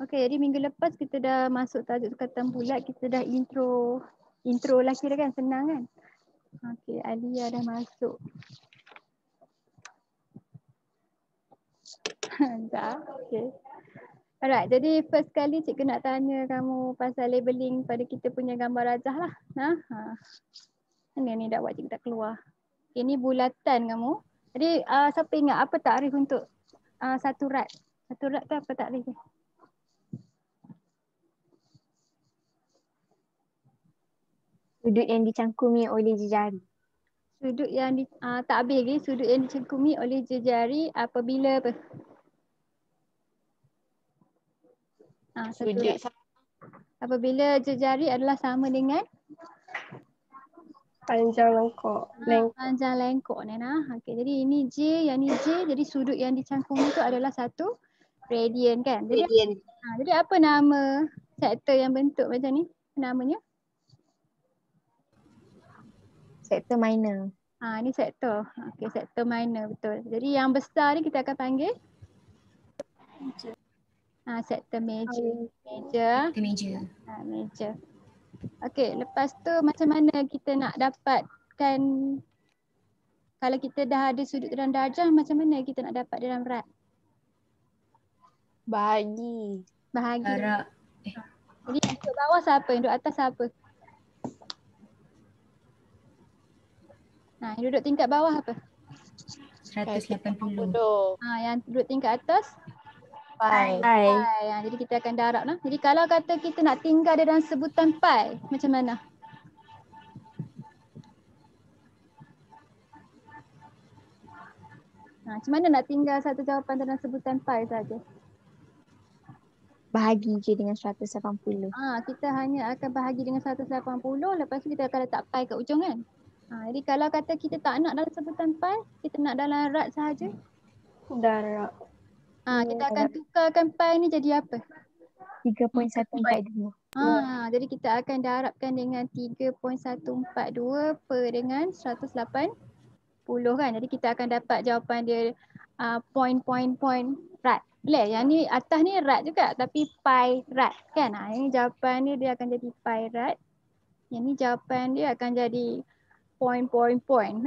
Okay, jadi minggu lepas kita dah masuk tajuk sukatan bulat, kita dah intro lah kira kan, senang kan? Okay, Alia dah masuk. Dah, okay. Alright, jadi first kali cikgu nak tanya kamu pasal labeling pada kita punya gambar rajah lah. Mana ni dah buat cikgu tak keluar. Ini bulatan kamu. Jadi siapa ingat apa takrif untuk satu rad? Satu rad tu apa takrif dia? Sudut yang dicangkumi oleh jejari. Sudut yang tak habis lagi, sudut yang dicangkumi oleh jejari apabila apa? Satu rad. Apabila jejari adalah sama dengan panjang lengkok. Panjang lengkok ni nah. Okey, jadi ini J, yang ni J, jadi sudut yang dicangkumi itu adalah satu radian kan. Jadi jadi apa nama sektor yang bentuk macam ni? Namanya? Sektor minor. Ini sektor. Okey, sektor minor betul. Jadi yang besar ni kita akan panggil sektor major. Major. Okey, lepas tu macam mana kita nak dapatkan kalau kita dah ada sudut dalam darjah, macam mana kita nak dapat dalam rad? Bahagi. Darab. Jadi yang duduk bawah siapa? Yang duduk atas siapa? Yang duduk tingkat bawah apa? 180. Yang duduk tingkat atas? Pi. Jadi kita akan darab lah. Jadi kalau kata kita nak tinggal dia dalam sebutan pi, macam mana? Macam mana nak tinggal satu jawapan dalam sebutan pi saja? Bahagi je dengan 180. Kita hanya akan bahagi dengan 180, lepas tu kita akan letak pi kat ujung kan? Jadi kalau kata kita tak nak dalam sebutan pi, kita nak dalam rad sahaja. Darab. Kita akan tukarkan pi ni jadi apa? 3.142. Jadi kita akan darabkan dengan 3.142 per dengan 180 kan. Jadi kita akan dapat jawapan dia point rad. Boleh? Yang ni atas ni rad juga tapi pi rad kan. Ini jawapan dia akan jadi pi rad. Yang ni jawapan dia akan jadi point. Boleh?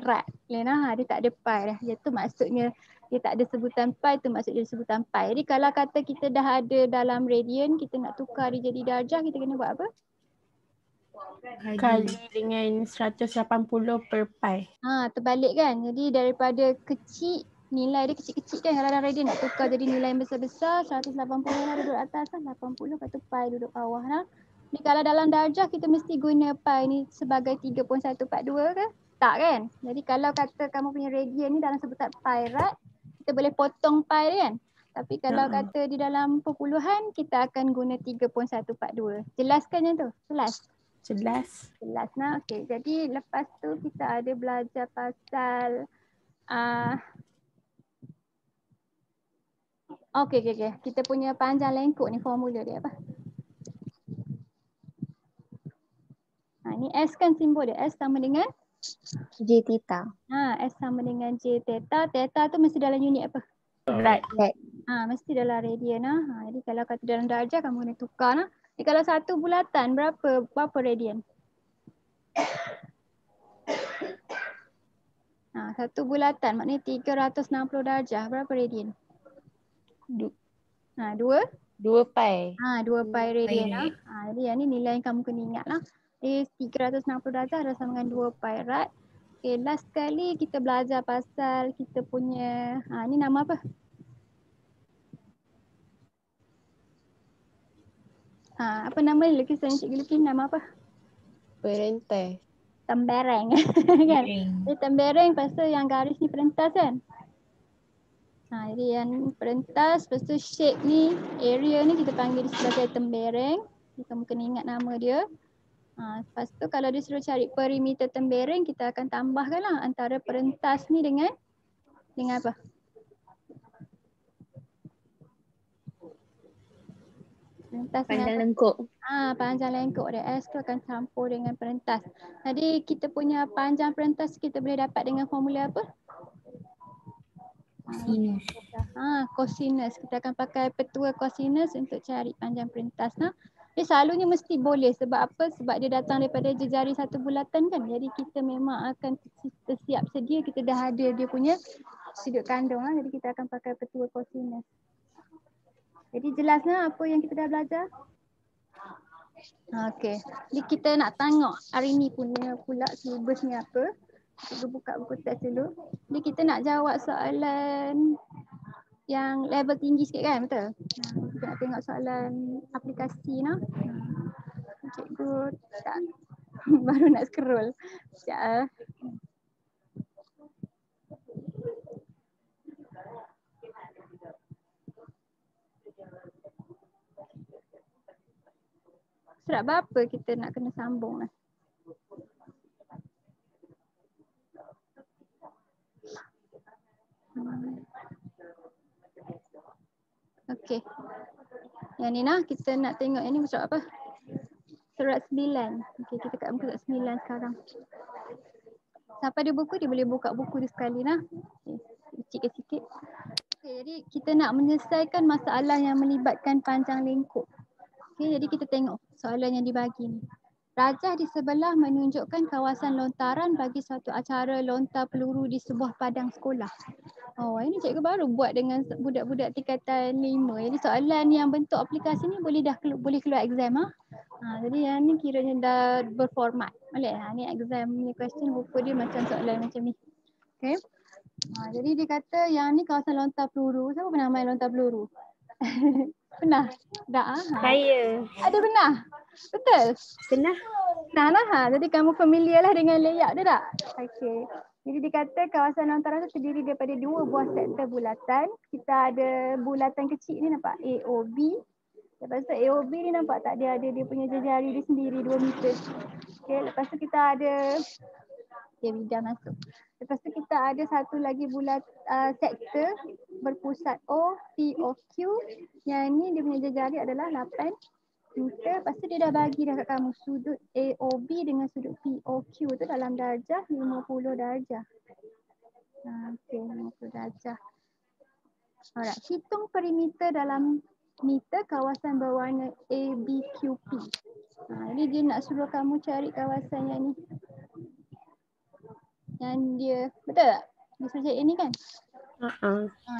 Rad. Boleh nah. Dia tak ada pi dah. Itu maksudnya dia tak ada sebutan pi, tu maksud dia sebutan pi. Jadi kalau kata kita dah ada dalam radian, kita nak tukar dia jadi darjah, kita kena buat apa? Kali dengan 180 per pi. Terbalik kan. Jadi daripada kecil, nilai dia kecil-kecil kan. Kalau dalam radian nak tukar jadi nilai yang besar-besar, 180 lah duduk atas kan, 80 lepas tu pi duduk bawah lah. Jadi kalau dalam darjah kita mesti guna pi ni sebagai 3.142 ke? Tak kan? Jadi kalau kata kamu punya radian ni dalam sebutan pi rad, kita boleh potong pi dia kan? Tapi kalau kata di dalam perpuluhan, kita akan guna 3.142. Jelaskan yang tu? Jelas nah. Okey, jadi lepas tu kita ada belajar pasal okey. Kita punya panjang lengkok ni formula dia apa? Ni S kan simbol dia. S sama dengan J theta. S sama dengan J theta. Theta tu mesti dalam unit apa? Rad. Mesti dalam radian lah. Jadi kalau kata dalam darjah kamu kena tukar lah. Jadi kalau satu bulatan berapa radian? Satu bulatan maknanya 360 darjah. Berapa radian? 2 pi. 2 pi radian lah. Jadi yang ni nilai yang kamu kena ingat lah. 360 darjah adalah sama dengan 2 pi rad. Okay, last kali kita belajar pasal kita punya, ni nama apa? Apa nama ni lukisan Cikgu Lukin, nama apa? Perentas. Tembereng kan? Jadi tembereng lepas tu yang garis ni perentas kan? Jadi yang perentas, lepas tu shape ni, area ni kita panggil dia sebagai tembereng. Jadi kamu kena ingat nama dia. Lepas tu kalau dia suruh cari perimeter tembereng, kita akan tambahkan lah antara perentas ni dengan apa? Perentas panjang lengkok. Panjang lengkok dia. S tu akan campur dengan perentas. Jadi kita punya panjang perentas kita boleh dapat dengan formula apa? Cosinus. Kita akan pakai petua cosinus untuk cari panjang perentas. Dia selalunya mesti boleh. Sebab apa? Sebab dia datang daripada jejari satu bulatan kan. Jadi kita memang akan siap sedia. Kita dah ada dia punya sudut kandung. Jadi kita akan pakai petua cosinus. Jadi jelas apa yang kita dah belajar? Okey. Jadi kita nak tengok hari ni punya pula silibus ni apa. Kita buka buku teks dulu. Jadi kita nak jawab soalan yang level tinggi sikit kan, betul? Kita nak tengok soalan aplikasi Cikgu tak baru nak scroll. Sekejap. Surat berapa kita nak kena sambung lah? Okey. Yang ni kita nak tengok yang ni surat apa? Surat 9. Okey, kita kat muka surat 9 sekarang. Siapa ada buku dia boleh buka buku dia sekali Okey, sikit-sikit. Okey, jadi kita nak menyelesaikan masalah yang melibatkan panjang lingkup. Okey, jadi kita tengok soalan yang dibagi ni. Rajah di sebelah menunjukkan kawasan lontaran bagi suatu acara lontar peluru di sebuah padang sekolah. Oh, ini cikgu baru buat dengan budak-budak tingkatan 5. Jadi soalan yang bentuk aplikasi ni boleh keluar exam jadi yang ni kiranya dah berformat. Boleh ni exam ni question rupa dia macam soalan macam ni. Okey. Jadi dia kata yang ni kawasan lontar peluru. Siapa pernah main lontar peluru? Pernah? Tak? Saya. Ada pernah? Betul? Pernah. Nah, jadi kamu familiar lah dengan layout dia tak? Okey. Jadi dikata kawasan lontaran tu terdiri daripada 2 buah sektor bulatan. Kita ada bulatan kecil ni nampak AOB. Lepas tu AOB ni nampak tak dia ada dia punya jari dia sendiri 2 meter. Okey, lepas tu kita ada bidang masuk. Lepas tu kita ada satu lagi bulat sektor berpusat O, P, O, Q. Yang ni dia punya jari adalah 8 meter. Lepas tu dia dah bagi dah kat kamu sudut AOB dengan sudut POQ tu dalam darjah 50 darjah. Okey, 50 darjah. Alright, hitung perimeter dalam meter kawasan berwarna ABQP. Jadi dia nak suruh kamu cari kawasan yang ni. Yang dia, betul tak? Dia suruh cari ini kan?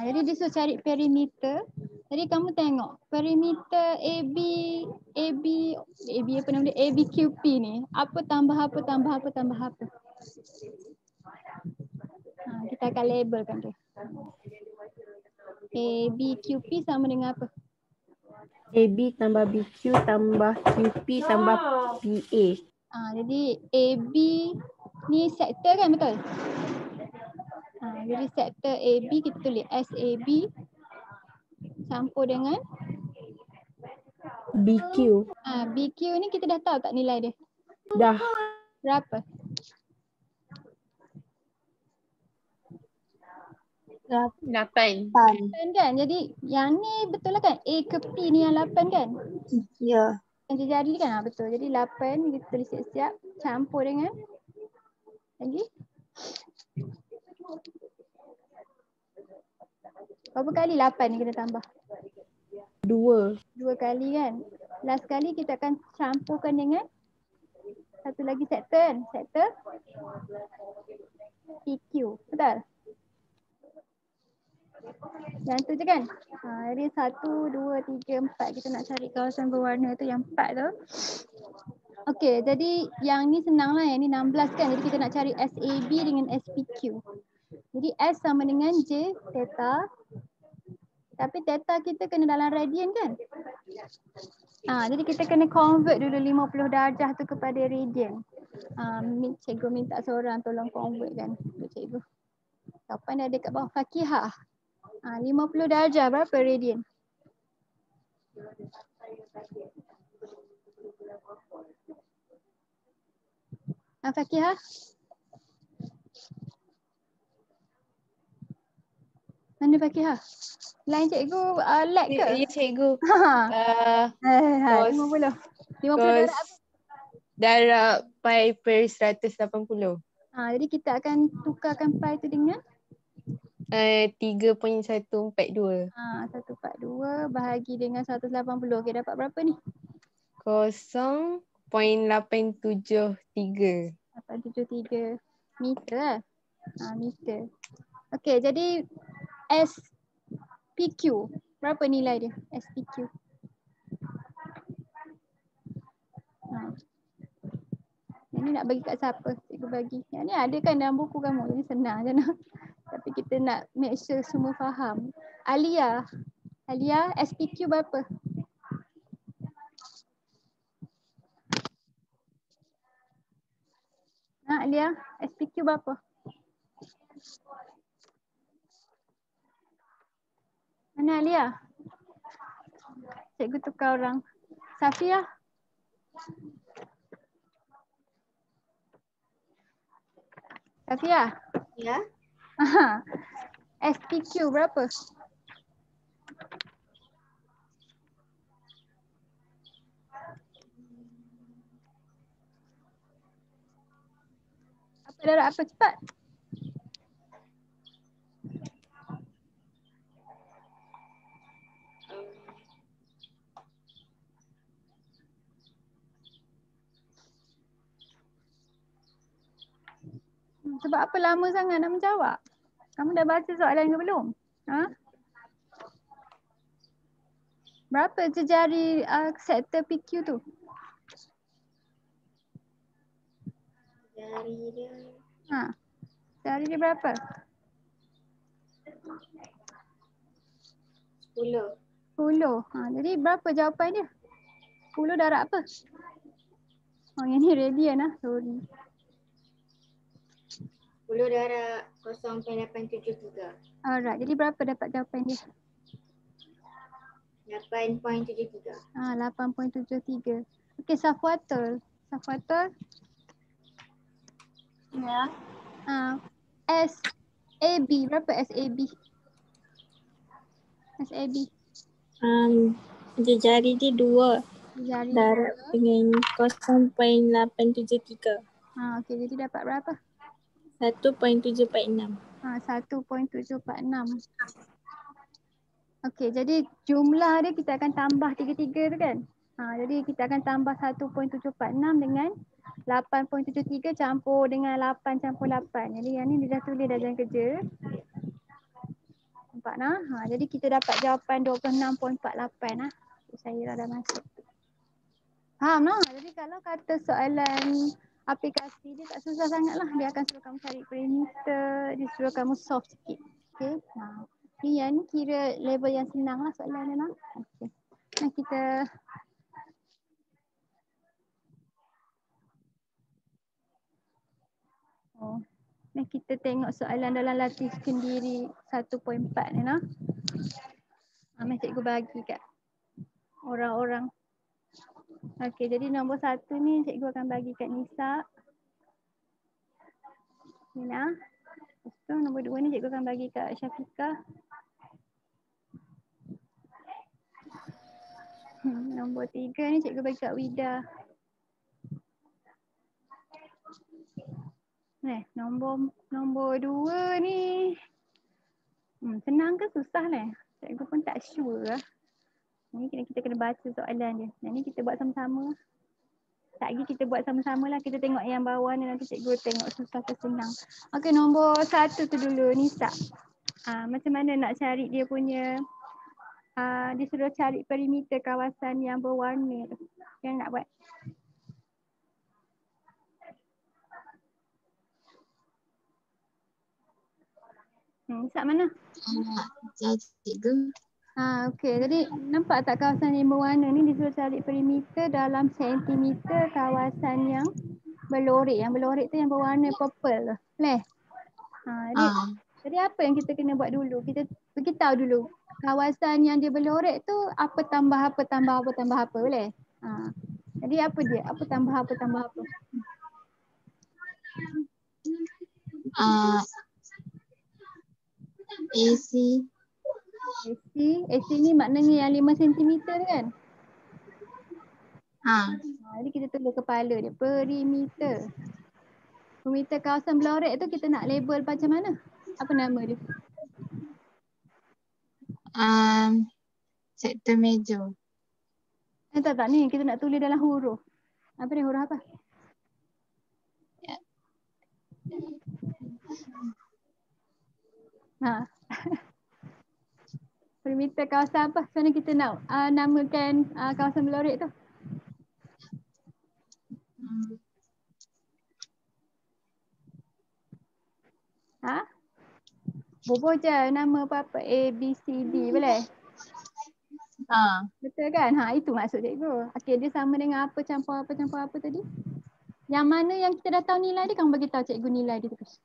Jadi dia suruh cari perimeter. Jadi kamu tengok perimeter AB apa nama dia? ABQP ni. Apa tambah apa tambah apa tambah apa. Kita akan labelkan dia. ABQP sama dengan apa? AB tambah BQ tambah QP tambah PA. Jadi AB ni sektor kan, betul? Jadi sektor AB kita tulis SAB campur dengan BQ. BQ ni kita dah tahu tak nilai dia? Dah. Berapa? 8. Kan? Jadi yang ni betul lah kan? A ke P ni yang 8 kan? Ya. Yang jari kan? Betul. Jadi 8 kita tulis siap-siap campur dengan lagi. Berapa kali 8 ni kita tambah? 2 kali kan? Last kali kita akan campurkan dengan satu lagi sektor kan? Sektor PQ. Betul? Yang tu je kan? Jadi 1, 2, 3, 4 kita nak cari kawasan berwarna tu yang 4 tu. Okey, jadi yang ni senang lah. Yang ni 16 kan? Jadi kita nak cari SAB dengan SPQ. Jadi S sama dengan J theta. Tapi theta kita kena dalam radian kan? Jadi kita kena convert dulu 50 darjah tu kepada radian. Cikgu minta seorang tolong convert kan untuk cikgu. Kapan ada kat bawah Fakihah? 50 darjah berapa radian? Fakihah? Mana Fakihah? Line cikgu lag ke? Ya cikgu. 50. 50 darab pi per 180. Jadi kita akan tukarkan pi tu dengan 3.142. 142 bahagi dengan 180. Okey, dapat berapa ni? 0.873. 873 meter lah. Meter. Okey, jadi SPQ. Berapa nilai dia? SPQ. Yang ni nak bagi kat siapa? Cikgu bagi. Yang ni ada kan dalam buku kamu. Ini senang je nak. Tapi kita nak make sure semua faham. Alia. Alia, SPQ berapa? Alia, SPQ berapa? Mana Alia? Cikgu tukar orang. Safia? Safia? Ya. SPQ berapa? Apa darab apa? Cepat. Sebab apa lama sangat nak menjawab? Kamu dah baca soalan ke belum? Berapa jari sektor PQ tu? Jari dia. Jari dia berapa? 10. 10. Jadi berapa jawapan dia? 10 darab apa? Yang ni radian lah. Sorry. 10 darab 0.873. Alright. Jadi berapa dapat jawapan dia? 8.73. 8.73. Okey, Safwatul. Safwatul. Ya. SAB. Berapa SAB? SAB. Jari dia 2. Jari Darab dengan 0.873. Okey, jadi dapat berapa? 1.746. 1.746. Okey, jadi jumlah dia kita akan tambah 3 tu kan? Jadi kita akan tambah 1.746 dengan 8.73 campur dengan 8 campur 8. Jadi yang ni dia dah tulis dah dalam kerja. Nampak nah? Jadi kita dapat jawapan 26.48 lah. Saya dah masuk. Faham nah? Jadi kalau kata soalan aplikasi dia tak susah sangat lah. Dia akan suruh kamu cari perimeter, dia suruh kamu solve sikit. Okay. Ni yang ni kira level yang senang lah soalan dia nah. Okay. Nah kita Nah kita tengok soalan dalam latih sendiri 1.4 ni nah. Mari cikgu bagi kat orang-orang. Okey, jadi nombor 1 ni cikgu akan bagi kat Nisa. Nina. Lepas tu nombor 2 ni cikgu akan bagi kat Syafiqah. Nombor 3 ni cikgu bagi kat Wida. Nombor 2 ni senang ke susah ni? Cikgu pun tak sure lah. Ni kita kena baca soalan dia. Yang ni kita buat sama-sama. Tak lagi kita buat sama-sama lah. Kita tengok yang bawah ni nanti cikgu tengok susah ke senang. Okey, nombor 1 tu dulu Nisa. Macam mana nak cari dia punya disuruh cari perimeter kawasan yang berwarna tu. Yang nak buat? Nisa mana? Cikgu. Okey, jadi nampak tak kawasan yang berwarna ni disuruh cari perimeter dalam sentimeter kawasan yang berlorek. Yang berlorek tu yang berwarna purple tu. Boleh? Jadi apa yang kita kena buat dulu? Kita beritahu dulu. Kawasan yang dia berlorek tu apa tambah apa tambah apa tambah apa. Boleh? Jadi apa dia? Apa tambah apa tambah apa? AC ni maknanya yang 5 cm kan? Jadi kita tulis kepala dia. Perimeter. Perimeter kawasan berlorek tu kita nak label macam mana? Apa nama dia? Sektor major. Tak ni kita nak tulis dalam huruf. Apa ni huruf apa? Ha. Perimeter kawasan apa? Macam mana kita nak namakan kawasan Belorek tu? Ha? Boboh je nama apa-apa A, B, C, D boleh? Betul kan? Ha, itu maksud cikgu. Okey, dia sama dengan apa campur apa tadi? Yang mana yang kita dah tahu nilai dia, kamu bagi tahu cikgu nilai dia terus.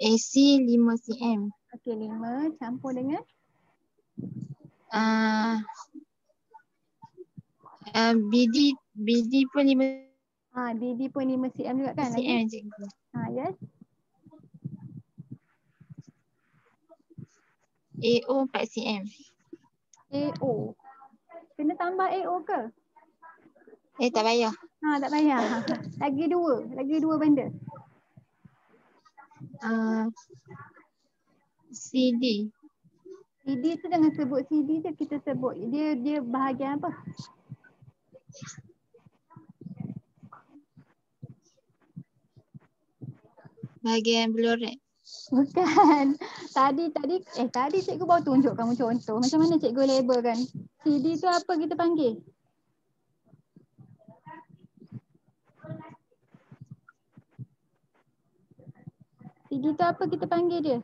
AC 5 cm. Okey, 5 campur dengan BD pun 5 BD pun 5 cm juga kan? cm Lagi? cikgu. Yes. AO 4 cm. AO. Kena tambah AO ke? Tak payah. Tak payah. Lagi dua benda. CD. CD tu jangan sebut CD je, kita sebut dia bahagian apa? Bahagian Belorek. Bukan. Tadi cikgu baru tunjuk kamu contoh. Macam mana cikgu labelkan? CD tu apa kita panggil? CD tu apa kita panggil dia?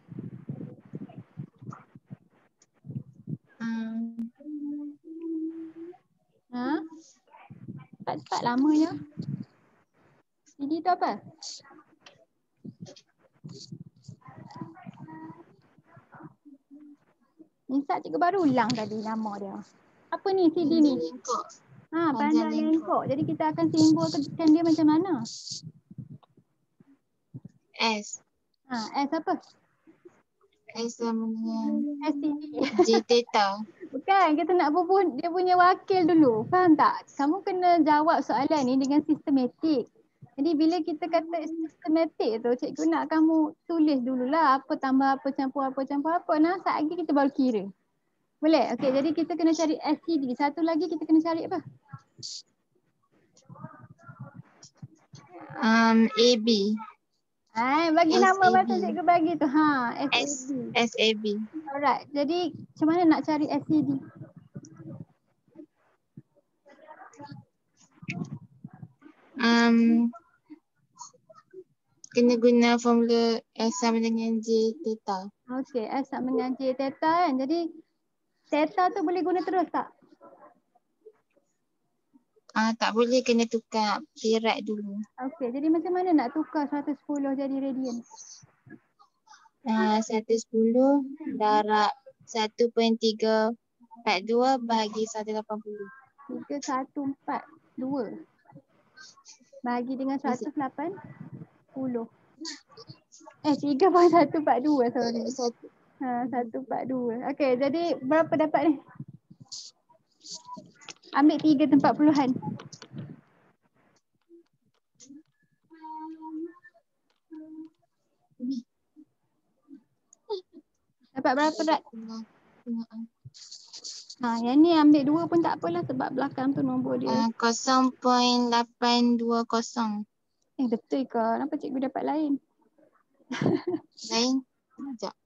Cepat-cepat lamanya. CD tu apa? Nisa cikgu baru ulang tadi nama dia. Apa ni CD ni? Panjang lengkok. Jadi kita akan simbolkan dia macam mana? S. S apa? S sama dengan SCD. J theta. Bukan, kita nak bubuh dia punya wakil dulu. Faham tak? Kamu kena jawab soalan ni dengan sistematik. Jadi bila kita kata sistematik tu, cikgu nak kamu tulis dululah apa tambah apa campur apa. Nah, saat lagi kita baru kira. Boleh? Okey, jadi kita kena cari SCD. Satu lagi kita kena cari apa? AB. Bagi nama macam cikgu bagi tu. SAB. SAB. Alright. Jadi macam mana nak cari SCD? Kena guna formula S sama dengan J theta. Okey, S sama dengan J theta kan. Jadi theta tu boleh guna terus tak? Tak boleh, kena tukar perak dulu. Okey, jadi macam mana nak tukar 110 jadi radian? 110 darab 1.342 bahagi 180. 3142 bahagi dengan 180. 3.142 sorry. 142. Okey, jadi berapa dapat ni? Ambil 3 tempat puluhan. Dapat berapa Rat? Yang ni ambil 2 pun tak apalah sebab belakang tu nombor dia. 0.820. Betul ke? Kenapa cikgu dapat lain? Lain? Sekejap.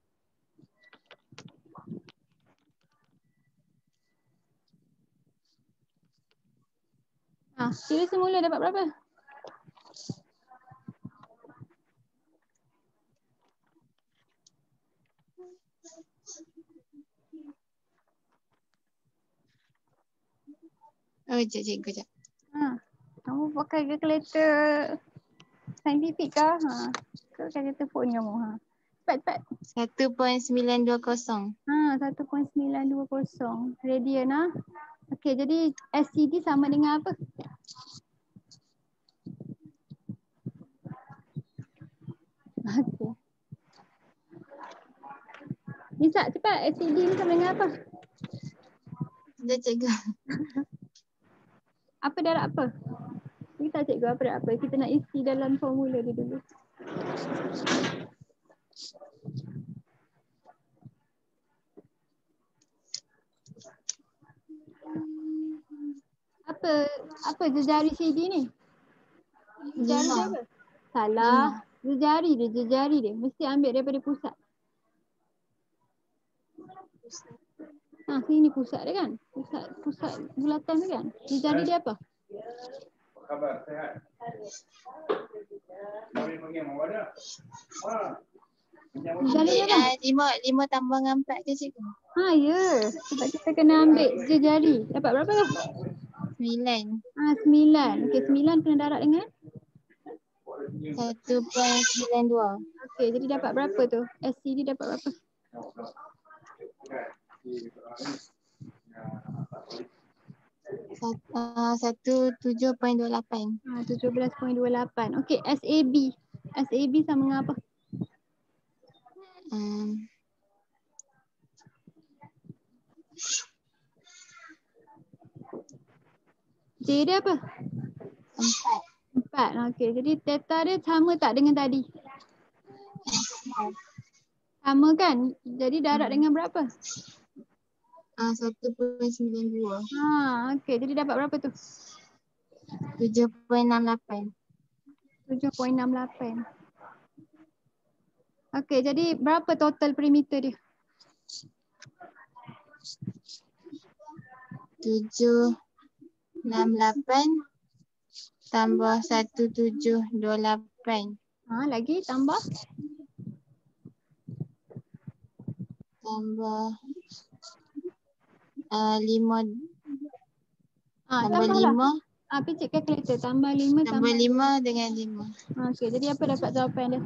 Kira semula dapat berapa? Sekejap. Kamu pakai kalkulator saintifik ke? Ke kalkulator phone kamu? Cepat. 1.920. 1.920 radian. Okey, jadi SCD sama dengan apa? Okey. Nisa, cepat. SCD ni sama dengan apa? Dah cikgu. Apa darab apa? Kita cikgu apa darab apa? Kita nak isi dalam formula dia dulu. apa jejari CD ni? Jejari dia apa? Salah. Jejari dia. Mesti ambil daripada pusat. Sini pusat dia kan? Pusat bulatan tu kan? Jejari dia apa? Khabar sehat. Mari pergi mau ada. Jejari dia apa? 5 tambah dengan 4 ke cikgu? Ya. Sebab kita kena ambil jejari. Dapat berapa tu? 9. 9. Okey, 9 kena darab dengan? 1.92. Okey, jadi dapat berapa tu? SCD dapat berapa? 17.28. 17.28. Okey, SAB. SAB sama dengan apa? J dia apa? 4. Okey, jadi theta dia sama tak dengan tadi? Sama kan? Jadi darab dengan berapa? 1.92. Okey, jadi dapat berapa tu? 7.68. 7.68. Okey, jadi berapa total perimeter dia? 768 tambah 1728 Lagi tambah? tambah 5 tambah tambahlah. 5 Picit calculator. Tambah 5 tambah 5 dengan 5. Okey, jadi apa dapat jawapan dia?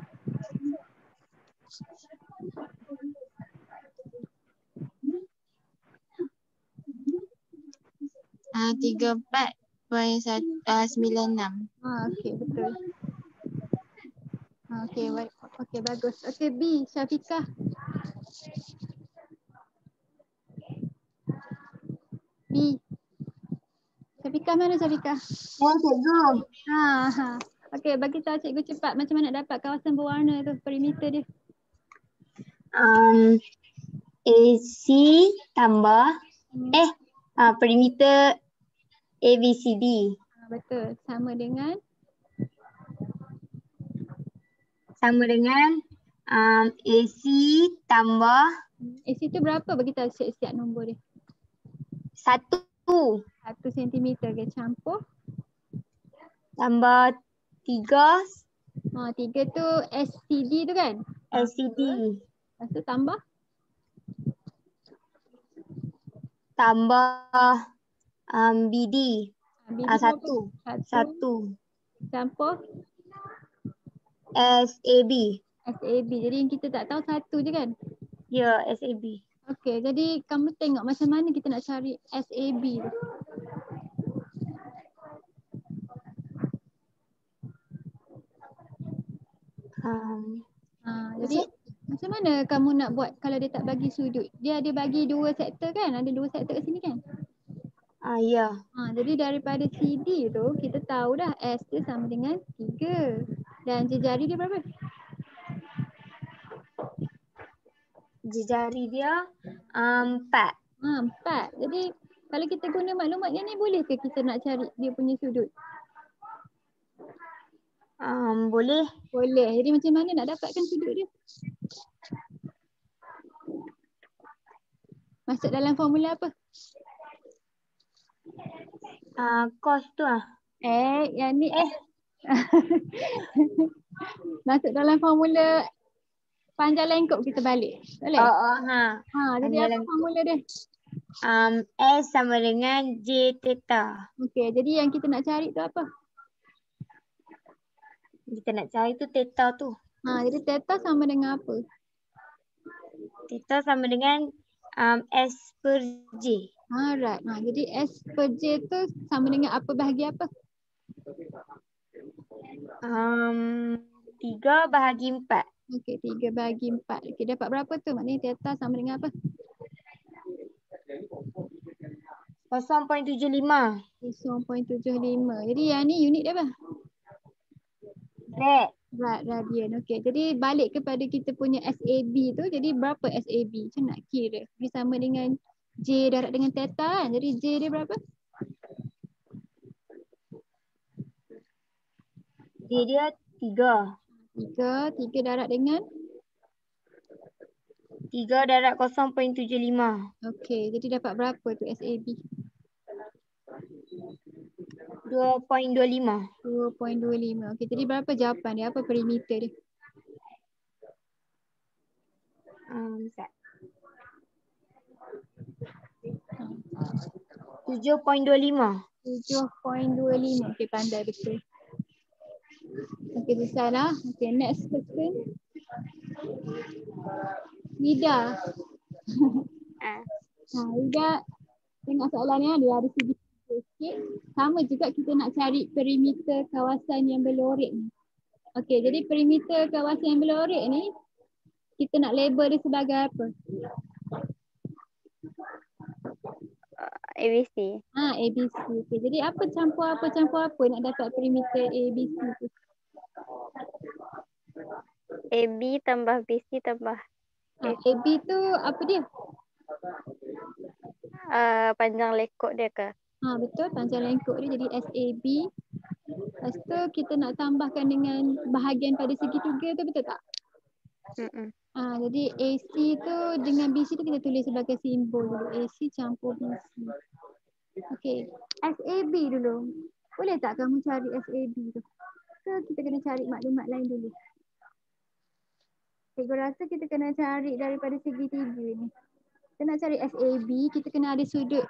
Ah, 34.96. Okey, betul. Okey, baik. Okey, bagus. Okey, B, Syafiqah. B. Syafiqah mana Syafiqah? Cikgu. Okey, bagi tahu cikgu cepat macam mana nak dapat kawasan berwarna tu, perimeter dia. AC tambah perimeter ABCD Betul. Sama dengan AC tambah AC tu berapa bagi tahu siap-siap nombor dia? 1 1 cm ke campur. tambah 3 3 tu SCD tu kan? LCD Lepas tu tambah BD BD 1 campur SAB. SAB. Jadi yang kita tak tahu 1 je kan? Ya, SAB. Okey, jadi kamu tengok macam mana kita nak cari SAB tu. Jadi macam mana kamu nak buat kalau dia tak bagi sudut? Dia ada bagi 2 sektor kan? Ada 2 sektor kat sini kan? Ya. Jadi daripada CD tu kita tahu dah S dia sama dengan 3. Dan jejari dia berapa? Jejari dia 4. 4. Jadi kalau kita guna maklumat yang ni boleh ke kita nak cari dia punya sudut? Boleh. Boleh. Jadi macam mana nak dapatkan sudut dia? Masuk dalam formula apa? Cos tu Yang ni masuk dalam formula panjang lengkap kita balik. Boleh? Jadi apa formula dia? S sama dengan J theta. Okey, jadi yang kita nak cari tu apa? Kita nak cari tu theta tu. Jadi theta sama dengan apa? Theta sama dengan S per J. Alright. Jadi S per J tu sama dengan apa bahagi apa? 3 bahagi 4. Okey, 3 bahagi 4. Okey, dapat berapa tu? Maknanya theta sama dengan apa? 0.75. 0.75. Jadi yang ni unit dia apa? Radian. Okey. Jadi balik kepada kita punya SAB tu. Jadi berapa SAB? Macam nak kira. Dia sama dengan J darab dengan theta kan. Jadi J dia berapa? Dia 3. 3 darab dengan? 3 darab 0.75. Okey, jadi dapat berapa tu SAB? 2.25. 2.25. Okey, jadi berapa jawapan dia? Apa perimeter dia? Sekejap. 7.25. 7.25. Okey, pandai betul. Okey, besar lah. Okey, next question. Vida. Vida, tengok soalan ni dia ada segi sikit. Sama juga kita nak cari perimeter kawasan yang berlorek ni. Okey, jadi perimeter kawasan yang berlorek ni kita nak label dia sebagai apa? ABC. ABC. Okey, jadi apa campur apa nak dapat perimeter ABC tu? AB tambah BC tambah AB tu apa dia? panjang lekuk dia ke? Betul, panjang lengkuk dia jadi SAB. Lepas tu kita nak tambahkan dengan bahagian pada segitiga tu, betul tak? Jadi AC tu dengan BC tu kita tulis sebagai simbol dulu. AC campur BC. Okey, SAB dulu. Boleh tak kamu cari SAB tu? Ke kita kena cari maklumat lain dulu? Cikgu rasa kita kena cari daripada segitiga ni. Kita nak cari SAB, kita kena ada sudut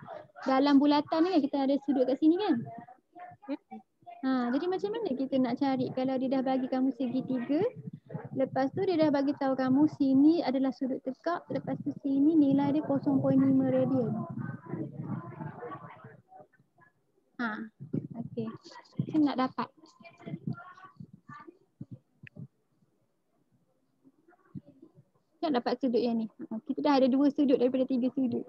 dalam bulatan ni kan, kita ada sudut kat sini kan? Jadi macam mana kita nak cari kalau dia dah bagi kamu segitiga, lepas tu dia dah bagi tahu kamu sini adalah sudut tekak, lepas tu sini nilai dia 0.5 radian. Okey. Kita nak dapat. Kita nak dapat sudut yang ni. Kita dah ada 2 sudut daripada 3 sudut.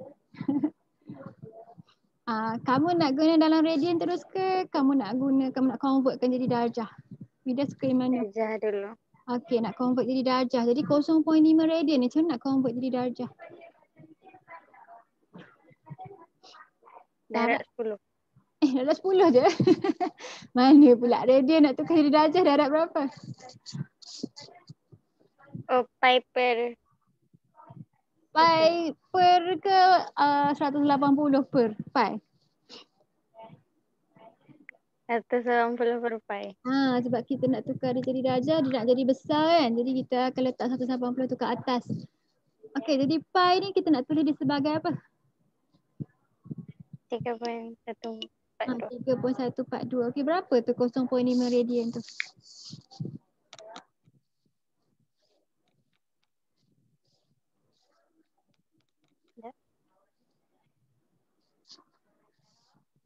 Kamu nak guna dalam radian terus ke kamu nak convertkan jadi darjah? Vida suka yang mana? Darjah dulu. Okey, nak convert jadi darjah. Jadi 0.5 radian ni macam mana nak convert jadi darjah? Darab 10. Darab 10 je? Mana pula radian nak tukar jadi darjah, darab berapa? Pi per. Pi per ke 180 per pi? 180 per pi. Sebab kita nak tukar dia jadi darjah, dia nak jadi besar kan. Jadi kita akan letak 180 tu ke atas. Okey, jadi pi ni kita nak tulis dia sebagai apa? 3.142. 3.142. Okey, berapa tu 0.5 radian tu? Ya.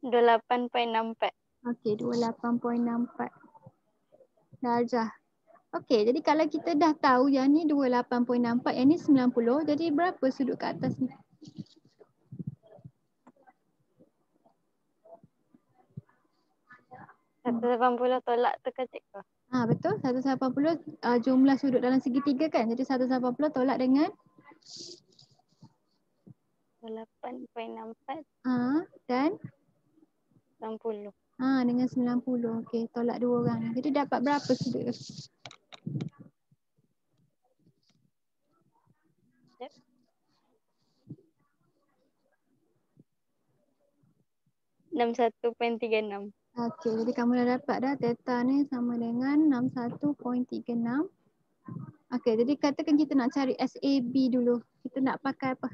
28.64. Okey, 28.64 darjah. Okey, jadi kalau kita dah tahu yang ni 28.64, yang ni 90, jadi berapa sudut ke atas ni? Hmm. 180 tolak tu ke cikgu? Betul, 180 jumlah sudut dalam segitiga kan. Jadi 180 tolak dengan 8.64 dan 90. Dengan 90. Okey, tolak 2 orang ni. Jadi dapat berapa sudut tu? Yep. 61.36. Okey, jadi kamu dah dapat dah theta ni sama dengan 61.36. Okey, jadi katakan kita nak cari SAB dulu. Kita nak pakai apa?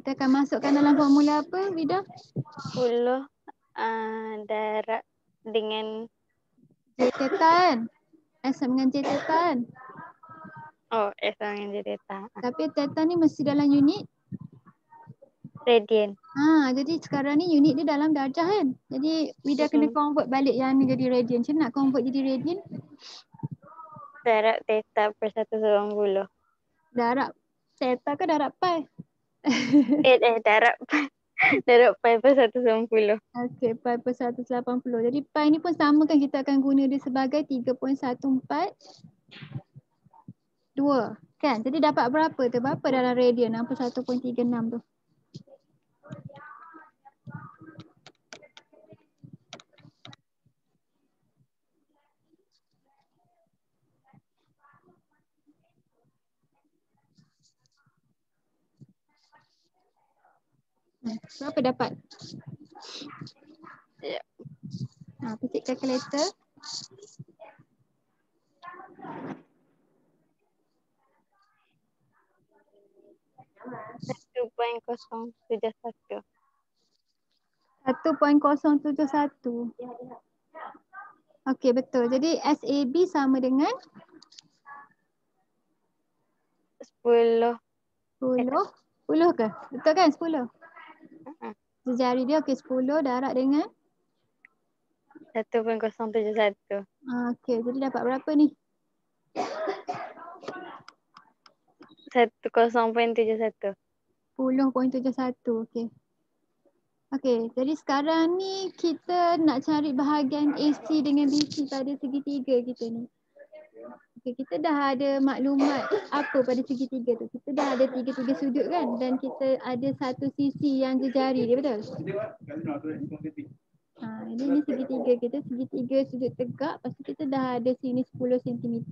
Kita akan masukkan dalam formula apa, Vida? 10 darab dengan J theta kan? S dengan J theta kan? S dengan J theta. Tapi theta ni mesti dalam unit Radian. Jadi sekarang ni unit dia dalam darjah kan? Jadi Vida kena convert balik yang ni jadi radian. Macam nak convert jadi radian? Darab theta per 180. Darab theta ke darab pi? Darab pi per 180. Okey, pi per 180. Jadi pi ni pun sama kan, kita akan guna dia sebagai 3.142. Kan? Jadi dapat berapa tu? Berapa dalam radian 61.36 tu? Berapa dapat? Sekejap. Pencet calculator. Satu 1.071. 1.071. Okey, betul. Jadi SAB sama dengan 10. 10. 10 ke? Betul kan 10? Uh-uh. Jari dia okey 10 darab dengan 1.071. okey, jadi dapat berapa ni? 10.71. 10.71. Okey. Okey, jadi sekarang ni kita nak cari bahagian AC dengan BC pada segitiga kita ni. Okey, kita dah ada maklumat apa pada segitiga tu. Kita dah ada 3 sudut kan, dan kita ada satu sisi yang jejari dia, betul? Ini segitiga kita, segitiga sudut tegak. Lepas tu kita dah ada sini 10 cm.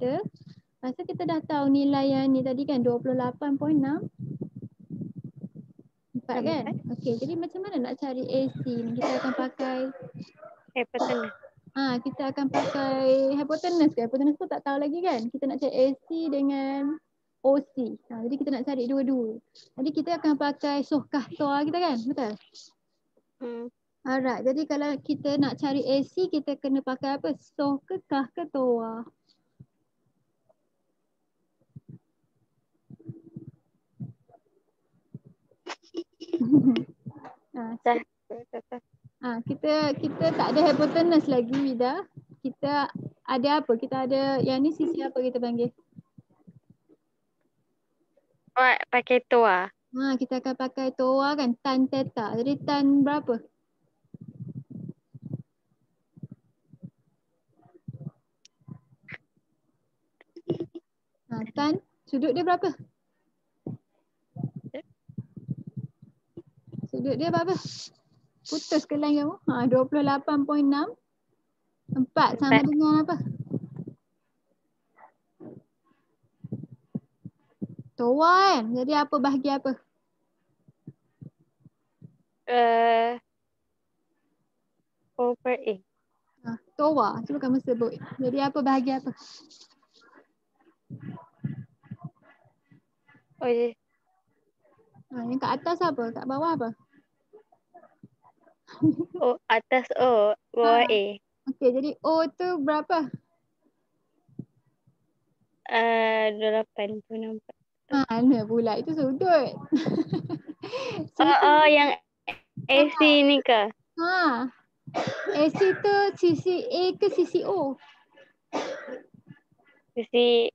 Lepas tu kita dah tahu nilai yang ni tadi kan 28.6 4 kan? Okey, jadi macam mana nak cari AC ni? Kita akan pakai Hypotenuse. kita akan pakai hypotenuse ke? Hypotenuse tu tak tahu lagi kan? Kita nak cari AC dengan OC. Jadi kita nak cari dua-dua. Jadi kita akan pakai sohkah toa kita kan? Betul? Alright, jadi kalau kita nak cari AC, kita kena pakai apa? Soh ke kah ke toa? Kita tak ada hypotenuse lagi, Vida. Kita ada apa? Kita ada yang ni sisi apa kita panggil? Pakai toa. Kita akan pakai toa kan, tan theta. Jadi tan berapa? Tan sudut dia berapa? Sudut dia berapa? Putus ke line kamu? 28.6 4 sama dengan apa? Toa kan? Jadi apa bahagi apa? Over A. Toa. Cuba kamu sebut. Jadi apa bahagi apa? Oh, yeah. Yang kat atas apa? Kat bawah apa? O atas O, bawah A. Okey, jadi O tu berapa? 28 pun nampak. Mana pula? Itu sudut. Yang AC ni ke? AC tu sisi A ke sisi O? Sisi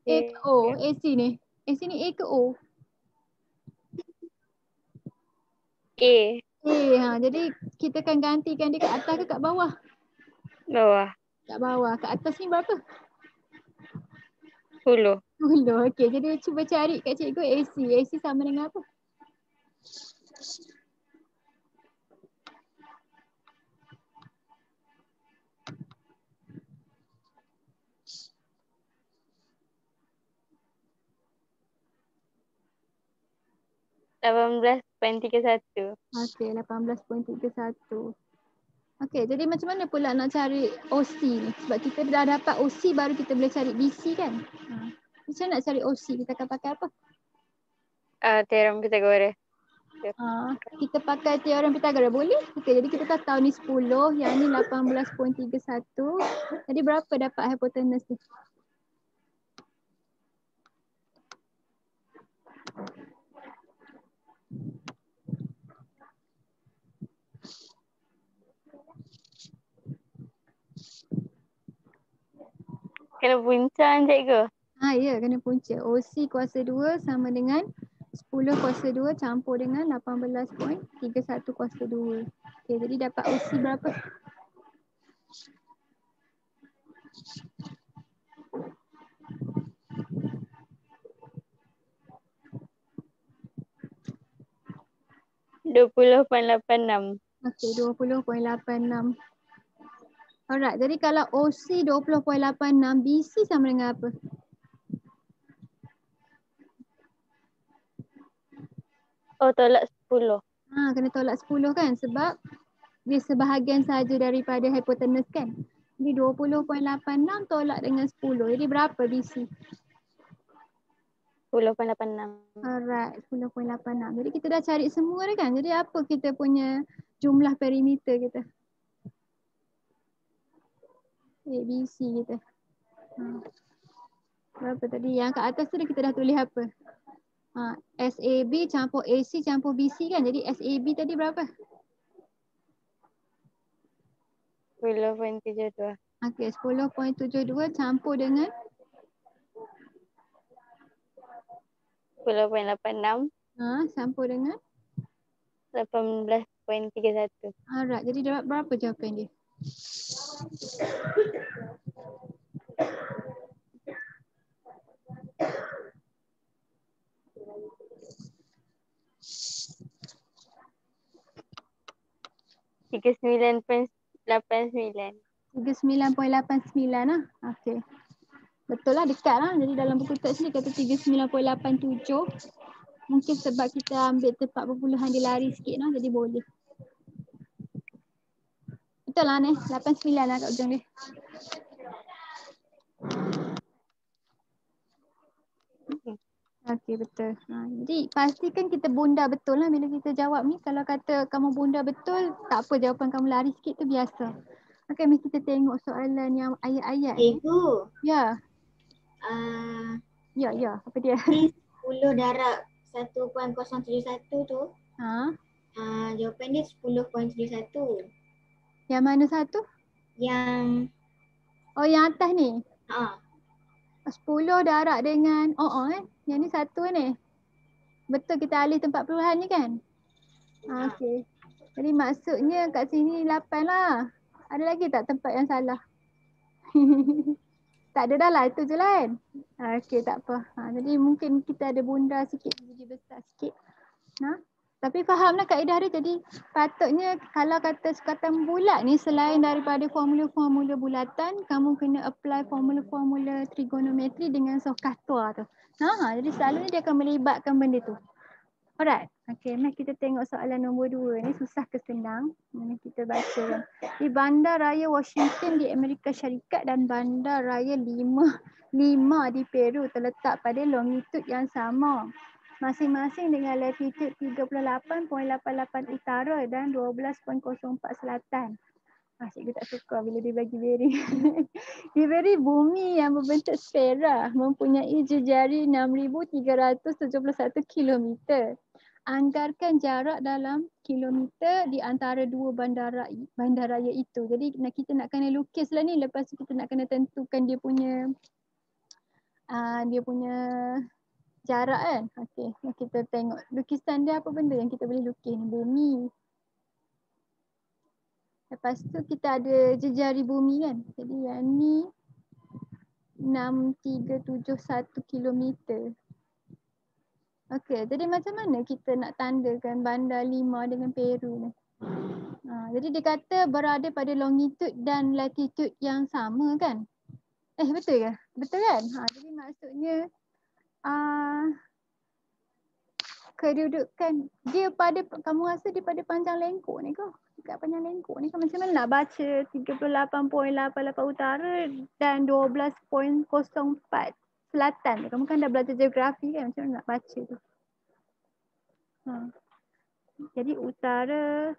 A ke O? AC ni? AC ni A ke O? A. Jadi kita akan gantikan dia kat atas ke kat bawah? Bawah. Kat bawah. Kat atas ni berapa? 10. 10. Okey, jadi cuba cari kat cikgu AC. AC sama dengan apa? Okey, 18.31. Okey, jadi macam mana pula nak cari OC ni? Sebab kita dah dapat OC baru kita boleh cari BC kan? Macam mana nak cari OC? Kita akan pakai apa? Teorem Pythagoras. Kita pakai teorem Pythagoras boleh? Okey, jadi kita dah tahu ni 10, yang ni 18.31. Jadi berapa dapat hypotenuse ni? Kena puncang cikgu. Ya, kena punca. OC kuasa 2 sama dengan 10 kuasa 2 campur dengan 18.31 kuasa 2. Okey, jadi dapat OC berapa? 20.86. Okey, 20.86. Alright, jadi kalau OC 20.86, BC sama dengan apa? Oh, tolak 10. Kena tolak 10 kan sebab dia sebahagian saja daripada hipotenus kan. Jadi 20.86 tolak dengan 10. Jadi berapa BC? 10.86. Alright, 10.86. Jadi kita dah cari semua dah kan. Jadi apa kita punya jumlah perimeter kita? ABC kita. Berapa tadi? Yang kat atas tu kita dah tulis apa? SAB campur AC campur BC kan. Jadi SAB tadi berapa? 10.72. Okey, 10.72 campur dengan 10.86. campur dengan 18.31. alright. Jadi dapat berapa jawapan dia? Tiga 39.89. 39.89 lah. Okey. Betul lah, dekat lah. Jadi dalam buku teks ni kata 39.87. Mungkin sebab kita ambil tempat perpuluhan dia lari sikit lah. Jadi boleh. Betul lah ni. 89 lah kat ujung dia. Okey, betul. Jadi pastikan kita bunda betul lah bila kita jawab ni. Kalau kata kamu bunda betul, tak apa jawapan kamu lari sikit tu biasa. Okey, mesti kita tengok soalan yang ayat-ayat ni. Cikgu, Ya, uh, ya. Apa dia? ni 10 darab 1.071 tu, jawapan dia 10.71. Yang mana satu? Yang, Oh, yang atas ni. 10 darab dengan yang ni satu ni. Betul kita alih tempat perpuluhan ni kan? Okey. Jadi maksudnya kat sini 8 lah. Ada lagi tak tempat yang salah? Tak ada dah lah, itu je lah kan? Okey, tak apa. Jadi mungkin kita ada bunda sikit, jadi besar sikit. Tapi fahamlah kaedah dia. Jadi patutnya kalau kata sukatan bulat ni selain daripada formula-formula bulatan, kamu kena apply formula-formula trigonometri dengan Sohcahtua tu. Jadi selalunya dia akan melibatkan benda tu. Alright. Okay, mari kita tengok soalan nombor 2 ni. Susah ke senang? Ini kita baca kan. Di Bandar Raya Washington di Amerika Syarikat dan Bandar Raya Lima di Peru terletak pada longitud yang sama. Masing-masing dengan latitude 38.88 utara dan 12.04 selatan. Cikgu tak suka bila dia bagi beri. Diberi bumi yang berbentuk sfera mempunyai jejari 6,371 kilometer. Anggarkan jarak dalam kilometer di antara dua bandaraya itu. Jadi kita nak kena lukis lah ni. Lepas tu kita nak kena tentukan dia punya jarak kan. Okey, kita tengok lukisan dia apa benda yang kita boleh lukis ni. Bumi. Lepas tu kita ada jejari bumi kan. Jadi yang ni 6,371 kilometer. Okey, jadi macam mana kita nak tandakan bandar Lima dengan Peru ni? Jadi dia kata berada pada longitud dan latitude yang sama kan? Betul ke? Betul kan? Jadi maksudnya kedudukan dia pada, kamu rasa dia pada panjang lengkuk ni ke? Dekat panjang lengkuk ni kan macam mana nak baca 38.88 utara dan 12.04 selatan tu? Kamu kan dah belajar geografi kan, macam mana nak baca tu? Jadi utara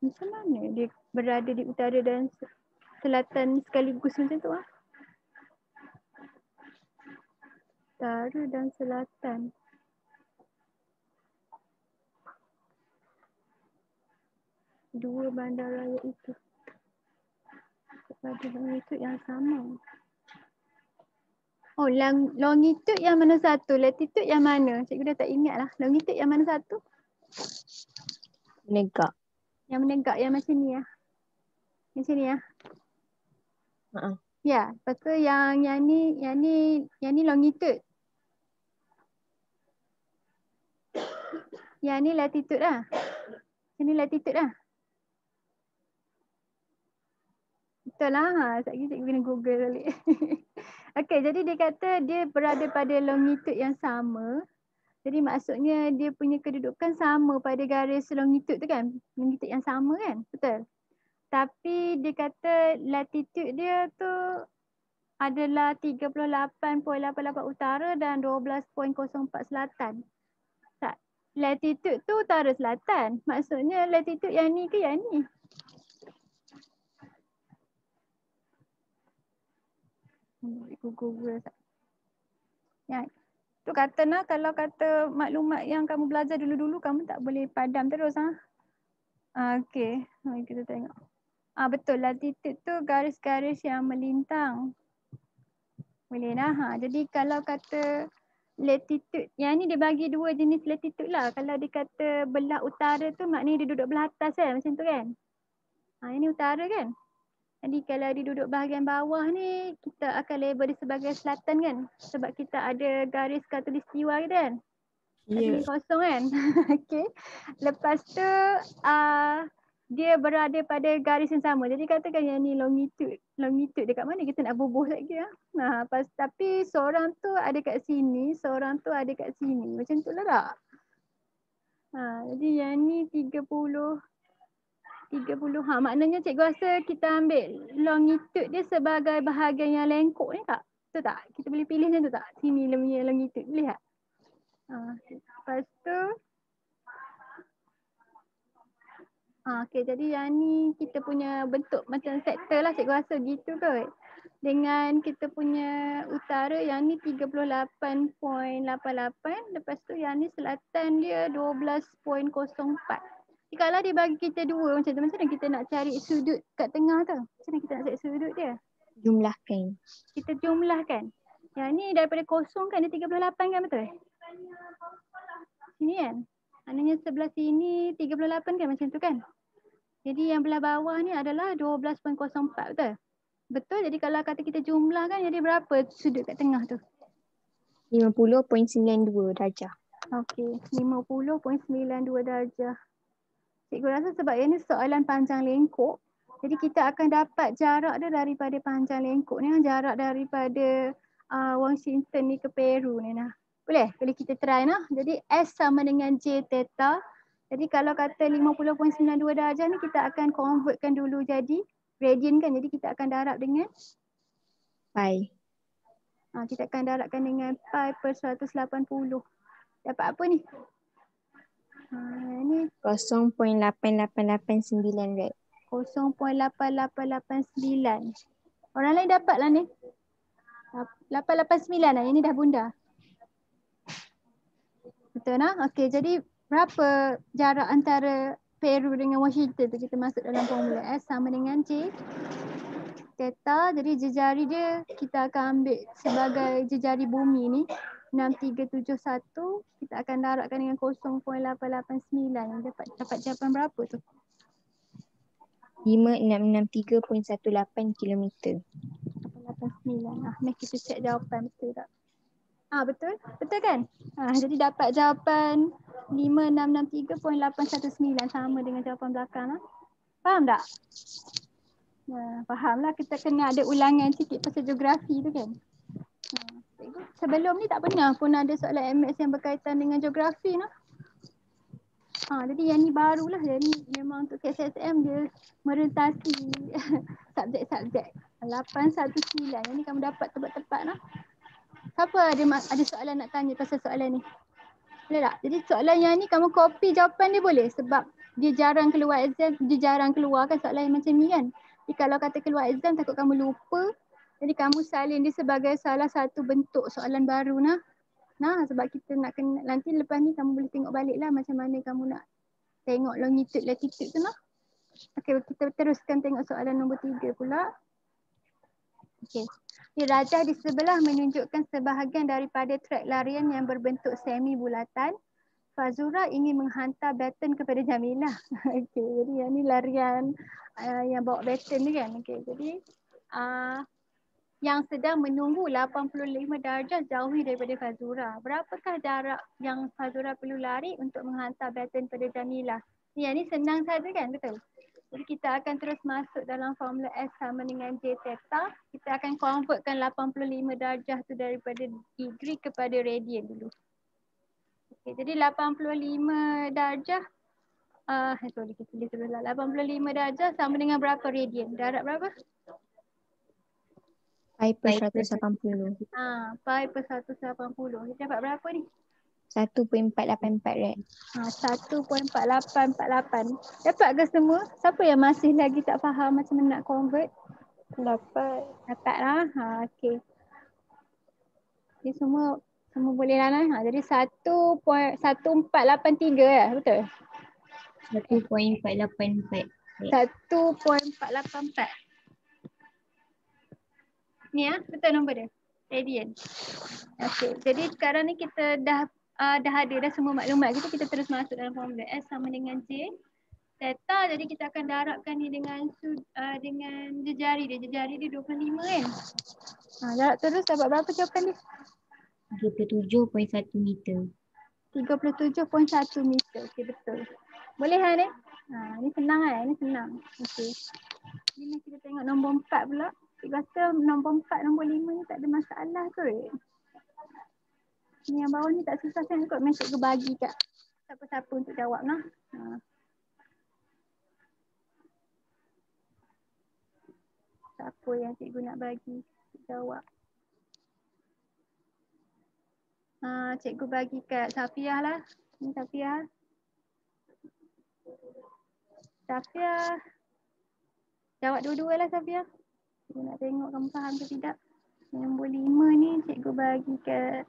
macam mana dia berada di utara dan selatan sekaligus macam tu Utara dan selatan. Dua bandaraya itu pada longitud yang sama. Oh, longitud yang mana satu? Latitude yang mana? Cikgu dah tak ingat lah. Longitud yang mana satu? Menegak. Yang menegak yang macam ni lah. Macam ni lah. Ya, lepas tu yang ni longitude. Yang ni latitude lah. Sini latitude lah. Betul lah. Sekejap lagi cikgu kena Google balik. Okey, jadi dia kata dia berada pada longitude yang sama. Jadi maksudnya dia punya kedudukan sama pada garis longitude tu kan. Longitude yang sama kan. Betul. Tapi dia kata latitude dia tu adalah 38.88 utara dan 12.04 selatan. Tak. Latitude tu utara selatan. Maksudnya latitude yang ni ke yang ni? Google. Ya. Tu kata nak kalau kata maklumat yang kamu belajar dulu-dulu kamu tak boleh padam terus ha. Okey, mari kita tengok. Betul, latitude tu garis-garis yang melintang. Boleh dah. Jadi kalau kata latitude, yang ni dia bagi dua jenis latitude lah. Kalau dia kata belah utara tu maknanya dia duduk belah atas kan, macam tu kan. Ini utara kan. Jadi kalau dia duduk bahagian bawah ni, kita akan label dia sebagai selatan kan. Sebab kita ada garis khatulistiwa gitu kan. Ini kosong kan. Okay. Lepas tu dia berada pada garis yang sama. Jadi katakan yang ni longitude. Longitude dekat mana kita nak bubuh lagi ya. Tapi seorang tu ada kat sini, seorang tu ada kat sini. Macam tu lah tak? Jadi yang ni 30. Maknanya cikgu rasa kita ambil longitude dia sebagai bahagian yang lengkuk ni tak? Betul tak? Kita boleh pilih macam tu tak? Sini longitude. Boleh tak? Lepas tu. Okay, jadi yang ni kita punya bentuk macam sektor lah cikgu rasa gitu kot. Dengan kita punya utara yang ni 38.88. Lepas tu yang ni selatan dia 12.04. Kalau dia bagi kita dua macam tu, macam mana kita nak cari sudut kat tengah tu? Macam mana kita nak cari sudut dia? Jumlahkan. Kita jumlahkan. Yang ni daripada kosong kan dia 38 kan betul? Sini kan? Maknanya sebelah sini 38 kan macam tu kan? Jadi yang belah bawah ni adalah 12.04 betul? Betul, jadi kalau kata kita jumlahkan jadi berapa sudut kat tengah tu? 50.92 darjah. Okey, 50.92 darjah. Cikgu rasa sebab ini soalan panjang lengkuk, jadi kita akan dapat jarak dia daripada panjang lengkuk ni, jarak daripada Washington ni ke Peru ni nah. Boleh? Boleh kita try nah. Jadi S sama dengan J theta. Jadi kalau kata 50.92 darjah ni kita akan convertkan dulu jadi radian kan. Jadi kita akan darab dengan Pi. Kita akan darabkan dengan pi per 180. Dapat apa ni? Ini 0.8889 rad. 0.8889. Orang lain dapat lah ni. 889 lah. Ini dah bunda. Betul tak? Okey, jadi berapa jarak antara Peru dengan Washington tu kita masuk dalam formula. S sama dengan J theta. Jadi jejari dia kita akan ambil sebagai jejari bumi ni. 6371 kita akan darabkan dengan 0.889. Dapat jawapan berapa tu? 5663.18 km. 889. Mari kita cek jawapan betul tak? Betul? Betul kan? Jadi dapat jawapan 5663.819 sama dengan jawapan belakang lah. Faham tak? Faham lah, kita kena ada ulangan sikit pasal geografi tu kan. Sebelum ni tak pernah pun ada soalan MS yang berkaitan dengan geografi lah. Jadi yang ni barulah, yang ni memang untuk KSSM dia merentasi subjek-subjek. 819, yang ni kamu dapat tepat-tepat lah. Siapa ada soalan nak tanya pasal soalan ni? Boleh tak? Jadi soalan yang ni kamu copy jawapan dia boleh sebab dia jarang keluar exam, dia jarang keluar kan soalan yang macam ni kan. Jadi kalau kata keluar exam takut kamu lupa. Jadi kamu salin dia sebagai salah satu bentuk soalan baru nah. Sebab kita nak kena, nanti lepas ni kamu boleh tengok balik lah macam mana kamu nak tengok longitude latitude tu nah. Okey, kita teruskan tengok soalan nombor 3 pula. Okey. Rajah di sebelah menunjukkan sebahagian daripada trek larian yang berbentuk semi bulatan. Fazura ingin menghantar baton kepada Jamilah. Okey, jadi yang ni larian yang bawa baton ni kan. Okey, jadi yang sedang menunggu 85 darjah jauhi daripada Fazura. Berapakah jarak yang Fazura perlu lari untuk menghantar baton pada Jamilah? Ya, ni senang saja kan, betul? Jadi kita akan terus masuk dalam formula S sama dengan J theta. Kita akan convertkan 85 darjah tu daripada degree kepada radian dulu. Okay, jadi 85 darjah, sorry kita tulis dulu lah. 85 darjah sama dengan berapa radian? Darab berapa? Pi per 180. Pi per 180. Kita dapat berapa ni? 1.484 Rad. 1.4848. Dapat ke semua? Siapa yang masih lagi tak faham macam mana nak convert? Dapat. Dapat lah. Okey. Jadi semua boleh lah. Jadi 1.1483 lah, betul? 1.484. 1.484. Ni betul nombor dia? Radian. Okey, jadi sekarang ni kita dah ada dah semua maklumat kita terus masuk dalam formula S sama dengan J theta. Jadi kita akan darabkan ni dengan jejari dia. Jejari dia 25 kan? Darab terus dapat berapa jawapan dia? 37.1 meter. 37.1 meter. Okey, betul. Boleh kan ni? Ni senang kan? Ni senang. Okey. Ni kita tengok nombor 4 pula. Cikgu rasa nombor 4, nombor 5 ni tak ada masalah kot. Ni yang bawah ni tak susah kan kot. Memang cikgu bagi kat siapa-siapa untuk jawab lah. Siapa yang cikgu nak bagi jawab? Cikgu bagi kat Safiah lah. Ni Safiah. Safiah. Jawab dua-dua lah Safiah. Cikgu nak tengok kamu faham ke tidak. Nombor 5 ni cikgu bagi kat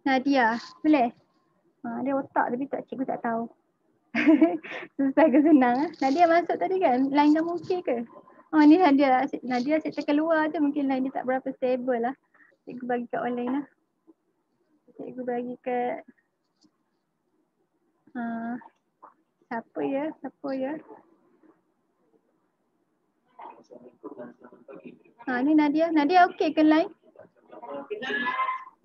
Nadia. Boleh? Dia otak tapi cikgu tak tahu. Susah ke senang? Nadia masuk tadi kan? Line kamu okey ke? Ni Nadia asyik terkeluar je. Mungkin line dia tak berapa stable lah. Cikgu bagi kat online lah. Cikgu bagi kat Siapa ya? Ni Nadia. Nadia okey ke line?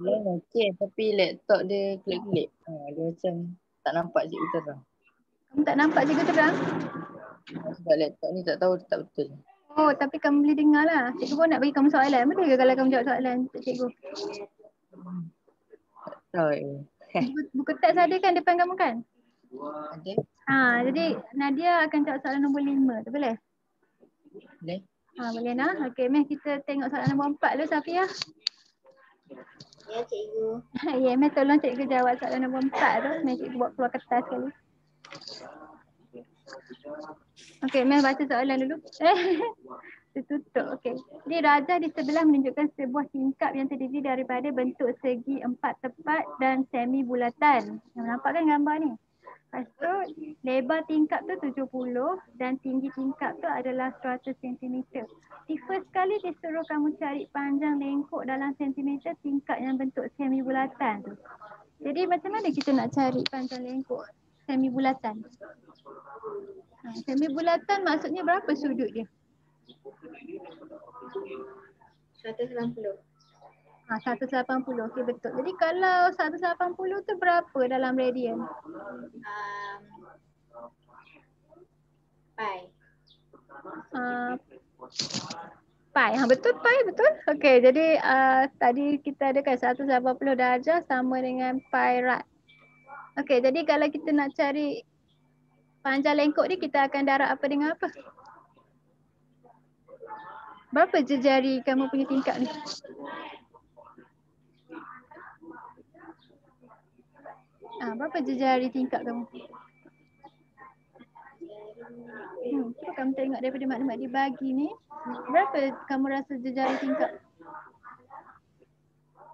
Line okey tapi laptop dia kelip-kelip. Dia macam tak nampak cikgu terang. Kamu tak nampak cikgu terang? Sebab laptop ni tak tahu tak betul. Oh, tapi kamu boleh dengar lah. Cikgu pun nak bagi kamu soalan. Boleh ke kalau kamu jawab soalan untuk cikgu? Tak tahu. Buku teks ada kan depan kamu kan? Ada? Jadi Nadia akan jawab soalan nombor 5 tu, boleh? Boleh? Boleh nah. Okey, Meh kita tengok soalan nombor 4 dulu Safiah. Ya cikgu. Ya, Meh tolong cikgu jawab soalan nombor 4 tu. Meh cikgu buat keluar kertas sekali. Okey, Meh baca soalan dulu. Tertutup. Okey. Jadi rajah di sebelah menunjukkan sebuah tingkap yang terdiri daripada bentuk segi 4 tepat dan semi bulatan. Nampak kan gambar ni? Lepas tu lebar tingkap tu 70 dan tinggi tingkap tu adalah 100 cm. First kali disuruh kamu cari panjang lengkok dalam sentimeter tingkap yang bentuk semi bulatan tu. Jadi macam mana kita nak cari panjang lengkok semi bulatan? Semi bulatan maksudnya berapa sudut dia? 180. 180. Okey, betul. Jadi kalau 180 tu berapa dalam radian? Pi. Pi. Betul pi, betul. Okey, jadi tadi kita ada kan 180 darjah sama dengan pi rad. Okey, jadi kalau kita nak cari panjang lengkok ni kita akan darab apa dengan apa? Berapa jari kamu punya tingkap ni? Berapa jari tingkap kamu? Cuba kamu tengok daripada maklumat dia bagi ni. Berapa kamu rasa jari tingkap?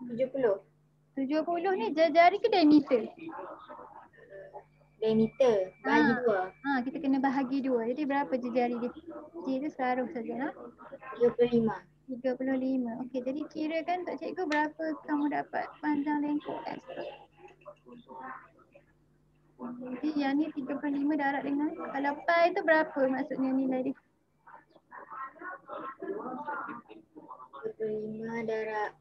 70. 70 ni jari ke diameter? Diameter. Bahagi 2. Kita kena bahagi 2. Jadi berapa jari dia? J tu separuh saja. 35. 35. Okey, jadi kira kan Tok Cikgu berapa kamu dapat panjang lengkok S tu? Jadi yang ni 3/5 darab dengan, kalau pi tu berapa maksudnya nilai dia? 3/5 darab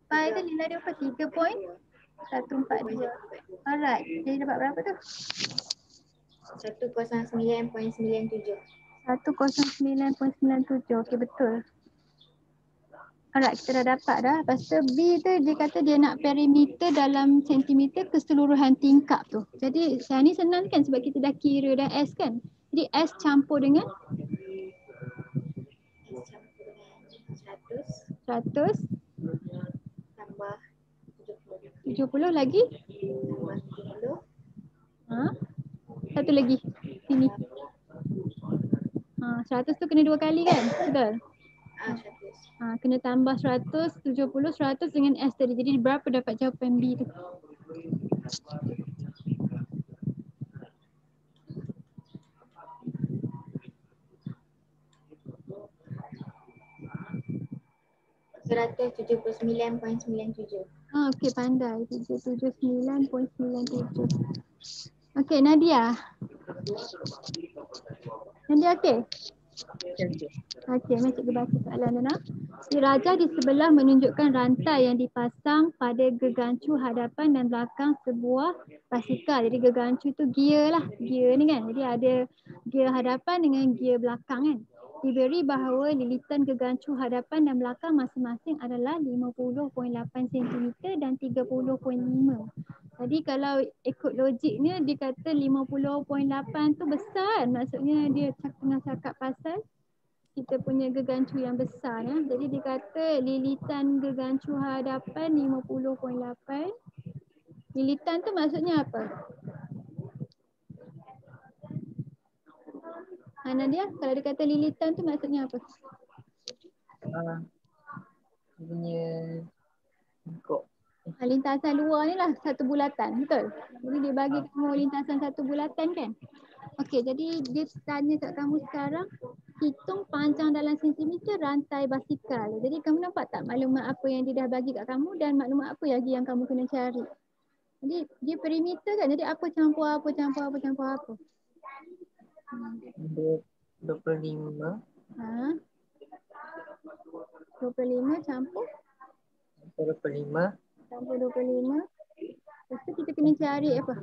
Pi tu nilai dia apa? 3.142. Alright, jadi dapat berapa tu? 109.97. 109.97. Okey, betul. Alright, kita dah dapat dah. Lepas tu B tu dia kata dia nak perimeter dalam sentimeter keseluruhan tingkap tu. Jadi yang ni senang kan sebab kita dah kira dah S kan. Jadi S campur dengan S campur 100 dengan 100 tambah 70 70 lagi. tambah 70 Satu lagi. Sini. 100 tu kena 2 kali kan? Betul? 100. Kena tambah 100, 70, 100 dengan S tadi. Jadi berapa dapat jawapan B tu? $179.97. Okey, pandai. 779.97. Okey, Nadia. Nadia okey? Okey, mari cikgu baca soalan dia nak. Si raja di sebelah menunjukkan rantai yang dipasang pada gegancu hadapan dan belakang sebuah basikal. Jadi gegancu tu gear lah. Gear ni kan. Jadi ada gear hadapan dengan gear belakang kan. Diberi bahawa lilitan gegancu hadapan dan belakang masing-masing adalah 50.8 cm dan 30.5. Jadi kalau ikut logiknya dia kata 50.8 tu besar. Maksudnya dia tengah cakap pasal kita punya gegancu yang besar ya. Jadi dia kata lilitan gegancu hadapan 50.8. Lilitan tu maksudnya apa? Nadia, kalau dia kata lilitan tu maksudnya apa? Punya kok. Lintasan luar ni lah satu bulatan, betul? Jadi dia bagi kamu lintasan satu bulatan kan? Okey, jadi dia tanya kat kamu sekarang, hitung panjang dalam sentimeter rantai basikal. Jadi kamu nampak tak maklumat apa yang dia dah bagi kat kamu dan maklumat apa lagi yang kamu kena cari? Jadi dia perimeter kan, jadi apa campur apa, campur apa, campur apa? 25. 25 campur? 25. Campur 25. Lepas tu kita kena cari apa?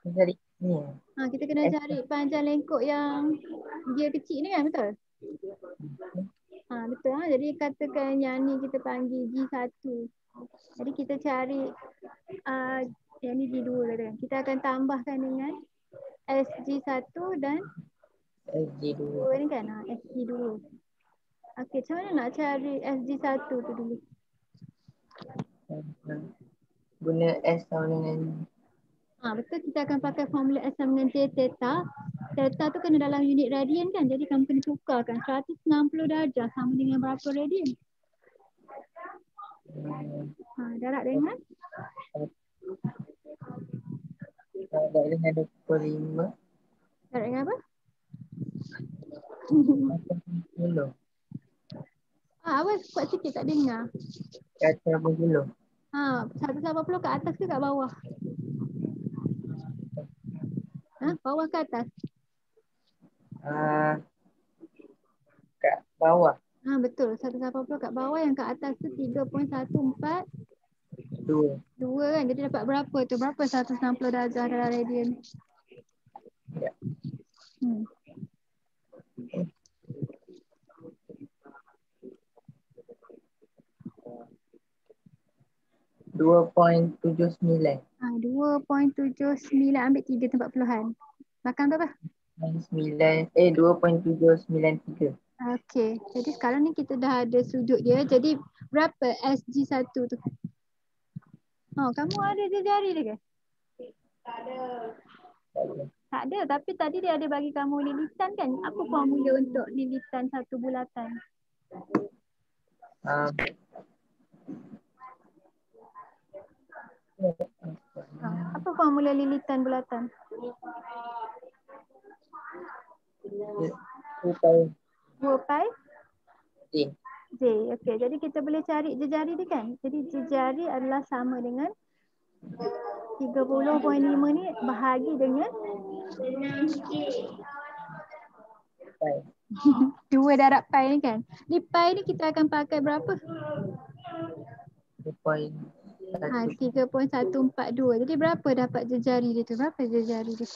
Cari ni. Kita kena cari panjang lengkuk yang gear kecil ni kan, betul? Betul. Jadi katakan yang ni kita panggil G1. Jadi kita cari yang ni G2 katakan. Kita akan tambahkan dengan SG1 dan SG2 ni kan, SG2. Okey, macam mana nak cari SG1 tu dulu? Guna S sama dengan Betul, kita akan pakai formula S sama dengan J theta. Theta tu kena dalam unit radian kan. Jadi kamu kena tukarkan 160 darjah sama dengan berapa radian? Darab dengan? darab dengan 25. Darab dengan apa? 80. Awak kuat sikit tak dengar. 180. 180 kat atas ke kat bawah? Bawah ke atas? Kat bawah. Betul, 180 kat bawah, yang kat atas tu 3.142 kan. Jadi dapat berapa tu? Berapa 160 darjah dalam radian? Ya. 2.79. 2.79, ambil 3 tempat puluhan. Belakang tu apa? 2.793. Okey, jadi sekarang ni kita dah ada sudut dia. Jadi berapa SG1 tu? Kamu ada jari dia ke? Tak ada, tapi tadi dia ada bagi kamu lilitan kan? Apa formula untuk lilitan satu bulatan? Apa formula lilitan bulatan? 2 pi. 2 pi? J. Okey, jadi kita boleh cari jejari dia kan? Jadi jejari adalah sama dengan 30.5 ni bahagi dengan Baik. 2 darab pi ni kan? Ni pi ni kita akan pakai berapa? 3.142. Jadi berapa dapat jejari dia tu? Berapa jejari dia?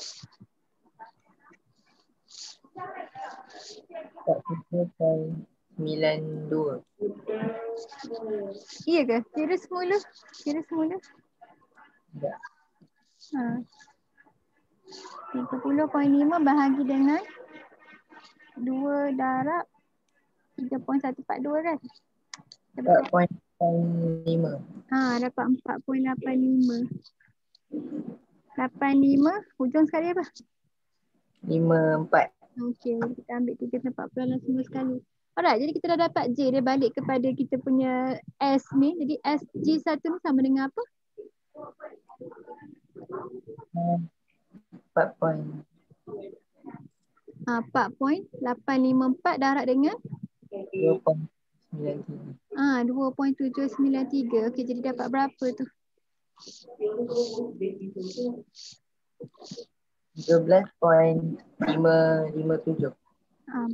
43.92. Iya ke? Kira semula? Kira semula? Tak. Ha. 30.5 bahagi dengan 2 darab 3.142 kan? Dapat 4.5. dapat 4.85. 85 hujung sekali apa? 54. Okey, kita ambil 3.40 semua sekali. Alright, jadi kita dah dapat J. Dia balik kepada kita punya S ni. Jadi S G1 ni sama dengan apa? 4.854 darab dengan 2.93. 2.793. Okey, jadi dapat berapa tu? 13.557.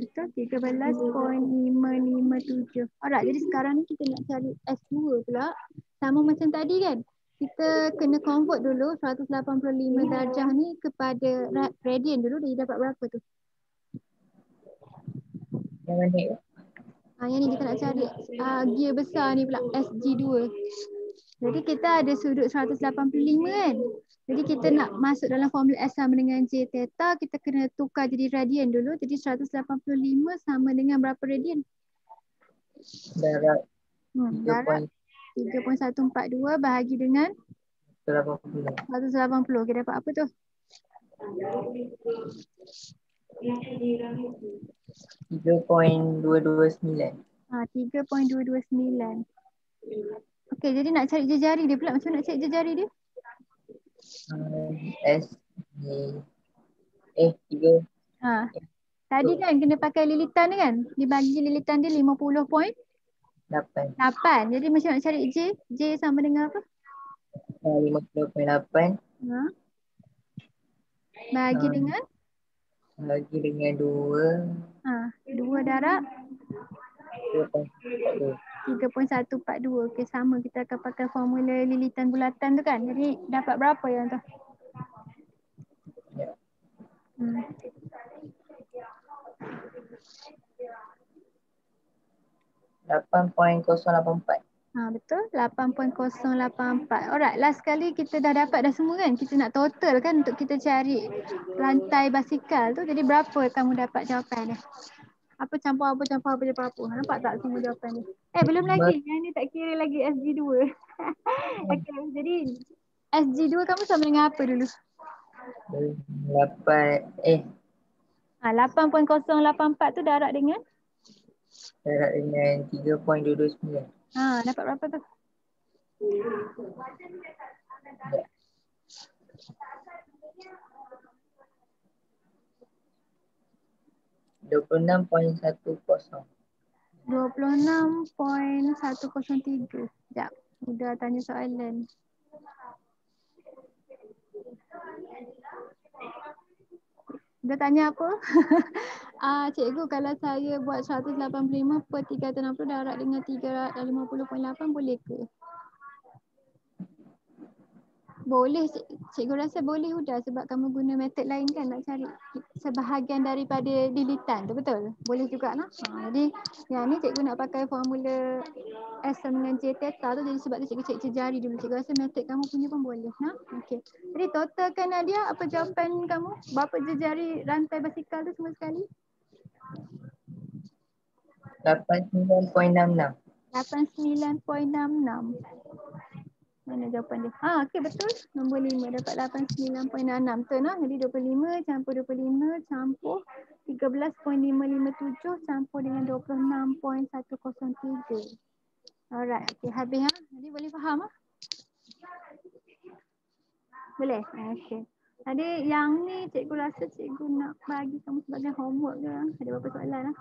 Betul, 13.557. Alright, jadi sekarang ni kita nak cari S2 pula. Sama macam tadi kan? Kita kena convert dulu 185 darjah ni kepada radian dulu. Jadi dapat berapa tu? Yang mana ni? Yang ni kita nak cari gear besar ni pula, SG2. Jadi kita ada sudut 185 kan? Jadi kita nak masuk dalam formula S sama dengan J theta, kita kena tukar jadi radian dulu. Jadi 185 sama dengan berapa radian? Darab Darab 3.142 bahagi dengan 180. 180. Kita dapat apa tu? 3.229. 3.229. Okey, jadi nak cari jejari dia pula. Macam mana nak cari jejari dia? S G 3. Tadi kan kena pakai lilitan ni kan? Dibagi lilitan dia 50.8. 8. Jadi macam nak cari J? J sama dengan apa? 50.8. Bagi dengan? Bagi dengan 2. 2 darab 2.42. 3.142. Okey, sama. Kita akan pakai formula lilitan bulatan tu kan? Jadi dapat berapa yang tu? Ya. 8.084. Betul, 8.084. Alright, last kali kita dah dapat dah semua kan? Kita nak total kan untuk kita cari rantai basikal tu. Jadi berapa kamu dapat jawapan dia? Apa campur apa. Nampak tak semua jawapan dia? Belum lagi. Yang ni tak kira lagi SG2. Okay, jadi SG2 kamu sama dengan apa dulu? 8.084 tu darab dengan? Darab dengan 3.229. Dapat berapa tu? Ya. 26.103. 26.103. Sekejap, udah tanya soalan. Dia tanya apa? Cikgu, kalau saya buat 185 per 360 darab dengan 350.8 boleh ke? Boleh, cikgu rasa boleh sudah sebab kamu guna metod lain kan nak cari sebahagian daripada lilitan tu, betul? Boleh juga lah. Jadi yang ni cikgu nak pakai formula S sama dengan J theta tu, jadi sebab tu cikgu cek jejari dulu. Cikgu rasa metod kamu punya pun boleh. Okey. Jadi totalkan Nadia, apa jawapan kamu? Berapa jejari rantai basikal tu semua sekali? 89.66. 89.66. Mana jawapan dia? Okey, betul. Nombor 5 dapat 89.66. Betul nah. Jadi 25 campur 25 campur 13.557 campur dengan 26.103. Alright. Okey, habis ha. Jadi boleh faham ah? Boleh? Okey. Tadi yang ni cikgu rasa cikgu nak bagi kamu sebagai homework ke? Ada berapa soalan ah?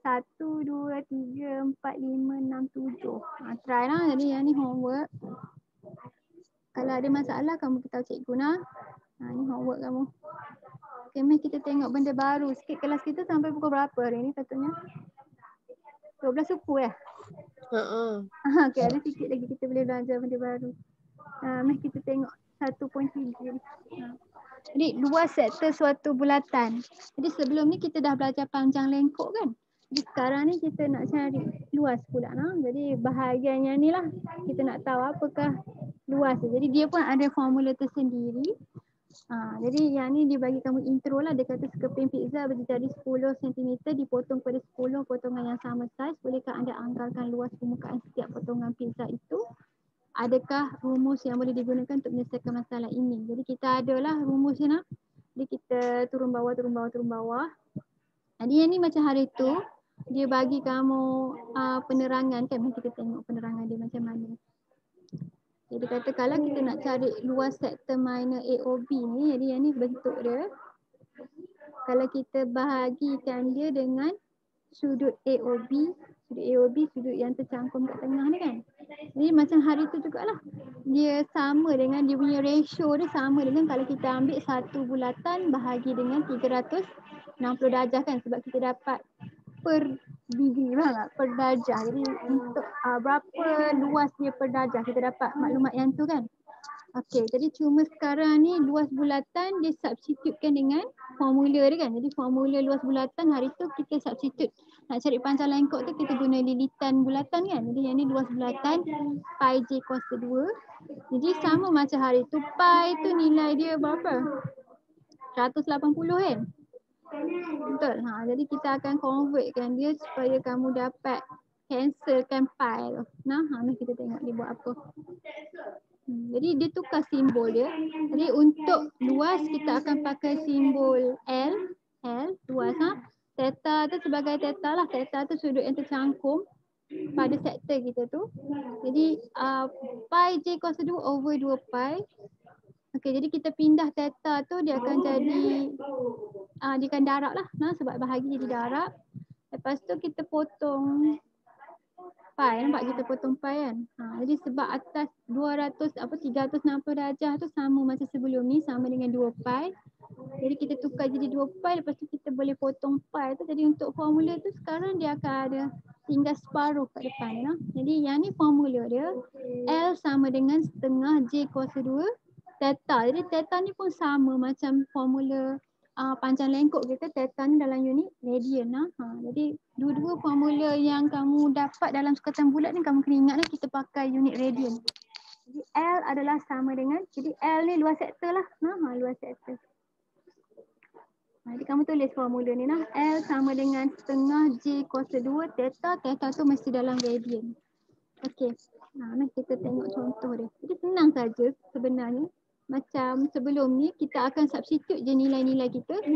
1, 2, 3, 4, 5, 6, 7. Try lah. Jadi yang ni homework. Kalau ada masalah kamu beritahu cikgu nah. Ni homework kamu. Okay, mari kita tengok benda baru sikit. Kelas kita sampai pukul berapa hari ni katanya? 12 suku ya? Okay, ada sikit lagi kita boleh belajar benda baru. Mari kita tengok 1.3. Jadi luas sektor suatu bulatan. Jadi sebelum ni kita dah belajar panjang lengkok kan? Jadi sekarang ni kita nak cari luas pula. Jadi bahagiannya ni lah kita nak tahu apakah luas. Jadi dia pun ada formula tersendiri. Jadi yang ni dia bagi kamu intro lah. Dia kata sekeping pizza berjari 10 cm dipotong pada 10 potongan yang sama saiz. Bolehkah anda anggarkan luas permukaan setiap potongan pizza itu? Adakah rumus yang boleh digunakan untuk menyelesaikan masalah ini? Jadi kita adalah rumusnya nak. Jadi kita turun bawah. Jadi yang ni macam hari tu dia bagi kamu penerangan kan. Mari kita tengok penerangan dia macam mana. Jadi kata kalau kita nak cari luas sektor minor AOB ni, jadi yang ni bentuk dia. Kalau kita bahagikan dia dengan sudut AOB, sudut yang tercangkum kat tengah ni kan. Jadi macam hari tu jugalah. Dia sama dengan dia punya ratio dia sama dengan kalau kita ambil satu bulatan bahagi dengan 360 darjah kan. Sebab kita dapat per degree lah, per darjah. Jadi untuk berapa luas dia per darjah kita dapat maklumat yang tu kan. Okey, jadi cuma sekarang ni luas bulatan dia substitutekan dengan formula dia kan. Jadi formula luas bulatan hari tu kita substitute. Nak cari panjang lengkok tu kita guna lilitan bulatan kan. Jadi yang ni luas bulatan pi j kuasa 2. Jadi sama macam hari tu pi tu nilai dia berapa? 180 kan. Betul. Jadi kita akan convertkan dia supaya kamu dapat cancelkan pi tu. Mari kita tengok dia buat apa. Jadi dia tukar simbol dia. Jadi untuk luas kita akan pakai simbol L luas Theta tu sebagai theta lah. Theta tu sudut yang tercangkum pada sektor kita tu. Jadi pi j kuasa 2 over 2 pi. Okey, jadi kita pindah theta tu dia akan jadi dia akan darab lah sebab bahagi jadi darab. Lepas tu kita potong pi, nampak kita potong pi kan. Jadi sebab atas 360 darjah tu sama macam sebelum ni, sama dengan 2 pi. Jadi kita tukar jadi 2 pi, lepas tu kita boleh potong pi tu. Jadi untuk formula tu sekarang dia akan ada tinggal separuh kat depan. Jadi yang ni formula dia, L sama dengan setengah J kuasa 2 theta. Jadi theta ni pun sama macam formula panjang lengkok kita, theta ni dalam unit radian. Jadi dua-dua formula yang kamu dapat dalam sukatan bulat ni kamu kena ingat lah kita pakai unit radian. Jadi L adalah sama dengan, jadi L ni luas sektor lah. Luas sektor. Jadi kamu tulis formula ni lah. L sama dengan setengah J kuasa 2 theta. Theta tu mesti dalam radian. Okey. Mari kita tengok contoh dia. Jadi senang saja sebenarnya. Macam sebelum ni kita akan substitute je nilai-nilai kita.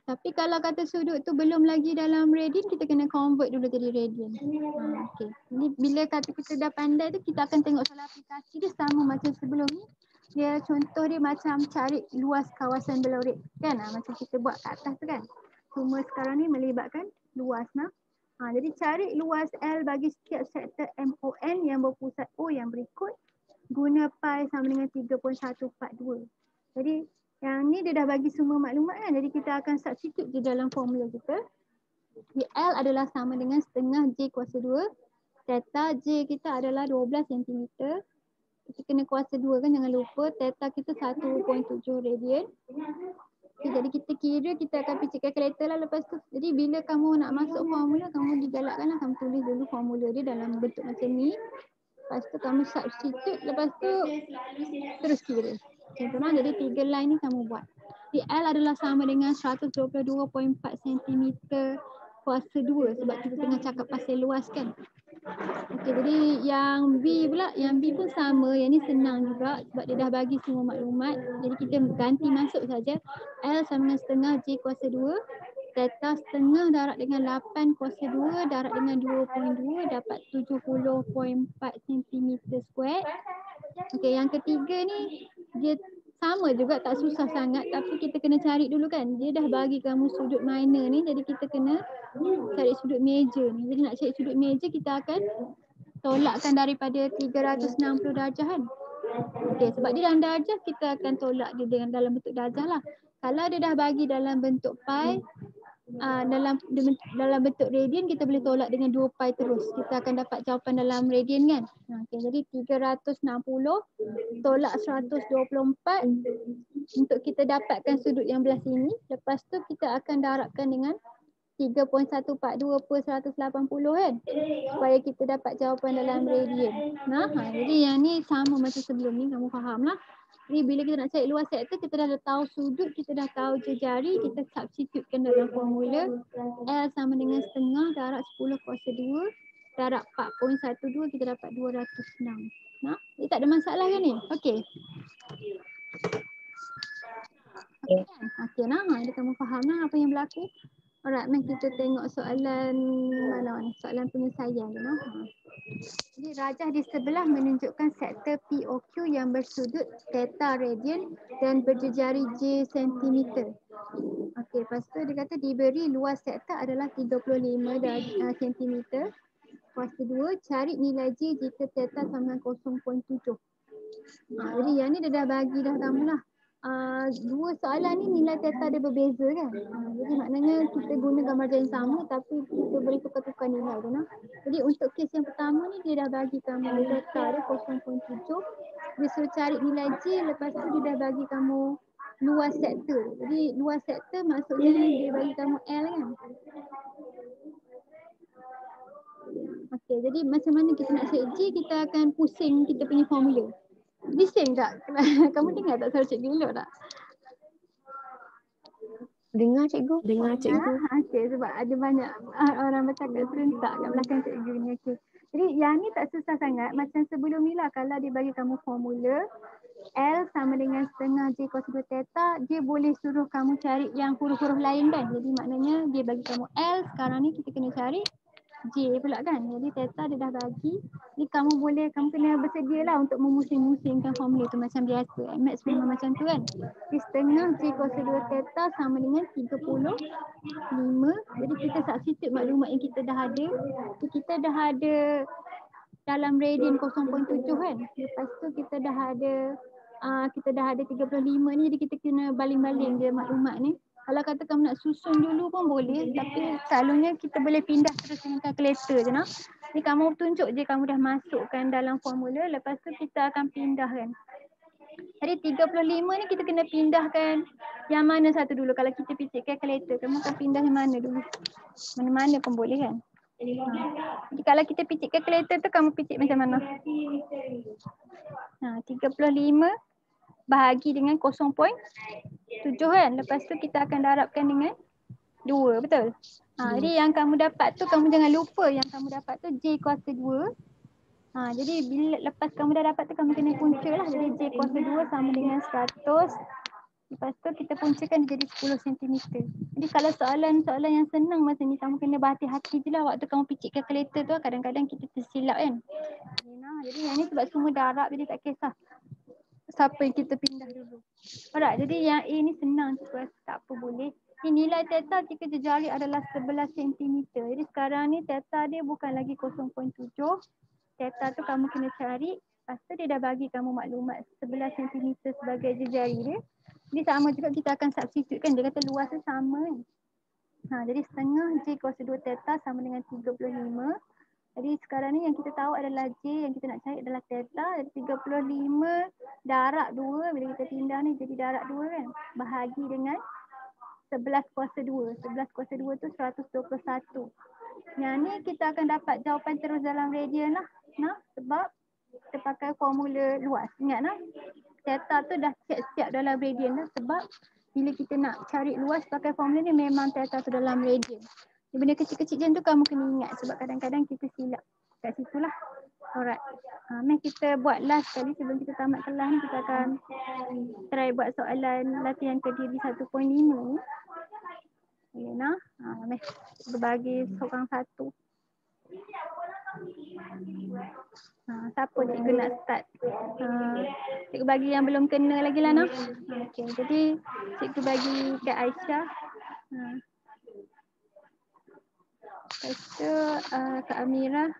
Tapi kalau kata sudut tu belum lagi dalam radian, kita kena convert dulu jadi radian. Okey. Jadi bila kata kita dah pandai tu, kita akan tengok soal aplikasi dia sama macam sebelum ni. Dia contoh dia macam cari luas kawasan belorit kan. Macam kita buat kat atas tu kan. Cuma sekarang ni melibatkan luas jadi cari luas L bagi setiap sektor MON yang berpusat O yang berikut. Guna pi sama dengan 3.142. Jadi yang ni dia dah bagi semua maklumat kan. Jadi kita akan substitute di dalam formula kita. Di L adalah sama dengan setengah J kuasa 2. Theta J kita adalah 12 cm. Kita kena kuasa 2 kan, jangan lupa. Theta kita 1.7 radian. Okay, jadi kita kira, kita akan pergi kalkulator lah lepas tu. Jadi bila kamu nak masuk formula, kamu digalakkan lah. Kamu tulis dulu formula dia dalam bentuk macam ni. Lepas tu kamu substitute, lepas tu terus kira. Contohnya jadi 3 line ni kamu buat. Di L adalah sama dengan 122.4 cm kuasa 2 sebab kita tengah cakap pasal luas kan. Okey, jadi yang B pula, yang B pun sama. Yang ni senang juga sebab dia dah bagi semua maklumat. Jadi kita ganti masuk saja. L sama dengan setengah J kuasa 2. Theta setengah darab dengan 8 kuasa 2 darab dengan 2.2 dapat 70.4 cm square. Okey, yang ketiga ni dia sama juga, tak susah sangat, tapi kita kena cari dulu kan. Dia dah bagi kamu sudut minor ni, jadi kita kena cari sudut major ni. Jadi nak cari sudut major, kita akan tolakkan daripada 360 darjah kan. Okey, sebab dia dalam darjah, kita akan tolak dia dengan dalam bentuk darjah lah. Kalau dia dah bagi dalam bentuk pi, dalam bentuk radian, kita boleh tolak dengan 2 pi terus. Kita akan dapat jawapan dalam radian kan. Okay, jadi 360 tolak 124 untuk kita dapatkan sudut yang belah sini. Lepas tu kita akan darabkan dengan 3.142 per 180 kan. Supaya kita dapat jawapan dalam radian. Jadi yang ni sama macam sebelum ni, kamu faham lah. Jadi bila kita nak cari luas sektor, kita dah tahu sudut, kita dah tahu jari, kita substitutekan dalam formula. L sama dengan setengah darab 10 kuasa 2 darab 4.12, kita dapat 206. Dia tak ada masalah kan ni? Okey. Okey nah, jadi kamu faham lah apa yang berlaku. Alright, mari kita tengok soalan mana ni? Soalan penyelesaian ni. Jadi rajah di sebelah menunjukkan sektor POQ yang bersudut theta radian dan berjejari J cm. Okey, lepas tu dia kata diberi luas sektor adalah 35 cm. Kuasa 2, cari nilai J jika theta sama dengan 0.7. Jadi yang ni dia dah bagi dah kamu lah. Dua soalan ni nilai theta dia berbeza kan. Jadi maknanya kita guna gambar yang sama tapi kita boleh tukar-tukar nilai tu nah. Jadi untuk kes yang pertama ni dia dah bagi kamu theta dia 0.7. Dia suruh cari nilai J, lepas tu dia dah bagi kamu luas sektor. Jadi luas sektor maksudnya dia bagi kamu L kan. Okey, jadi macam mana kita nak cari J, kita akan pusing kita punya formula. Bising tak? Kamu dengar tak suara cikgu elok tak? Dengar cikgu. Dengar cikgu. Okey, sebab ada banyak orang bercakap serentak kat belakang cikgu ni. Okey. Jadi yang ni tak susah sangat. Macam sebelum ni lah, kalau dia bagi kamu formula L sama dengan setengah J kuasa 2 theta, dia boleh suruh kamu cari yang huruf-huruf lain kan. Jadi maknanya dia bagi kamu L, sekarang ni kita kena cari J pula kan. Jadi theta dia dah bagi. Jadi kamu kena bersedia lah untuk memusing-musingkan formula tu macam biasa. Maths memang macam tu kan. Jadi setengah J kuasa 2 theta sama dengan 35. Jadi kita substitute maklumat yang kita dah ada. Jadi kita dah ada dalam radian 0.7 kan. Lepas tu kita dah ada 35 ni, jadi kita kena baling-baling je maklumat ni. Kalau kata kamu nak susun dulu pun boleh, tapi selalunya kita boleh pindah terus dengan kalkulator je nak. Jadi kamu tunjuk je kamu dah masukkan dalam formula, lepas tu kita akan pindahkan. Jadi 35 ni kita kena pindahkan yang mana satu dulu. Kalau kita picit kalkulator, kamu akan pindah yang mana dulu? Mana-mana pun boleh kan? Jadi kalau kita picit kalkulator tu, kamu picit macam mana? 35 bahagi dengan 0.7 kan. Lepas tu kita akan darabkan dengan 2, betul? Jadi yang kamu dapat tu, kamu jangan lupa yang kamu dapat tu J kuasa 2. Jadi bila lepas kamu dah dapat tu, kamu kena punca lah. Jadi J kuasa 2 sama dengan 100. Lepas tu kita puncakan jadi 10 cm. Jadi kalau soalan-soalan yang senang macam ni, kamu kena berhati-hati je lah waktu kamu picit kalkulator tu. Kadang-kadang kita tersilap kan. Jadi yang ni sebab semua darab, jadi tak kisah siapa yang kita pindah dulu. Alright, jadi yang A ni senang je, tak apa boleh. Ini nilai theta jika jejari adalah 11 cm. Jadi sekarang ni theta dia bukan lagi 0.7. Theta tu kamu kena cari. Lepas tu dia dah bagi kamu maklumat 11 cm sebagai jejari dia. Jadi sama juga kita akan substitute kan. Dia kata luas tu sama. Jadi setengah J kuasa 2 theta sama dengan 35. Jadi sekarang ni yang kita tahu adalah J, yang kita nak cari adalah theta. Jadi 35 darab 2, bila kita pindah ni jadi darab 2 kan. Bahagi dengan 11 kuasa 2. 11 kuasa 2 tu 121. Yang ni kita akan dapat jawapan terus dalam radian lah. Sebab kita pakai formula luas. Ingat lah. Theta tu dah siap-siap dalam radian lah. Sebab bila kita nak cari luas pakai formula ni, memang theta tu dalam radian. Benda kecil-kecil macam tu kamu kena ingat sebab kadang-kadang kita silap kat situ lah. Alright. Mari kita buat last sekali sebelum kita tamat kelas ni. Kita akan try buat soalan latihan kediri 1.5 ni. Mari berbagi seorang satu. Siapa cikgu nak start? Cikgu bagi yang belum kena lagi lah, Nah. Okey, jadi cikgu bagi kat Aisyah. Lepas tu Kak Amira.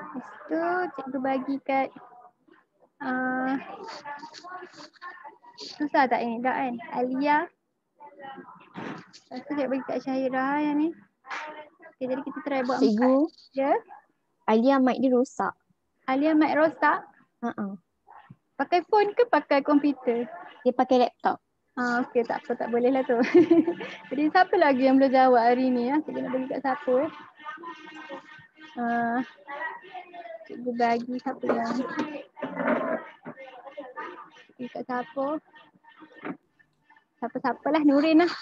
Lepas tu cikgu bagi kat susah tak ini dah kan? Alia. Lepas tu cikgu bagi kat Syahirah yang ni. Okay, jadi kita try buat Cikgu, 4. Ya. Alia mic dia rosak. Alia mic rosak. Pakai phone ke pakai komputer? Dia pakai laptop. Okey, tak apa, tak boleh lah tu. Jadi siapa lagi yang boleh jawab hari ni? Cikgu nak bagi kat siapa? Cikgu bagi siapa yang? Bagi kat siapa? Siapa-siapalah, Nurin lah.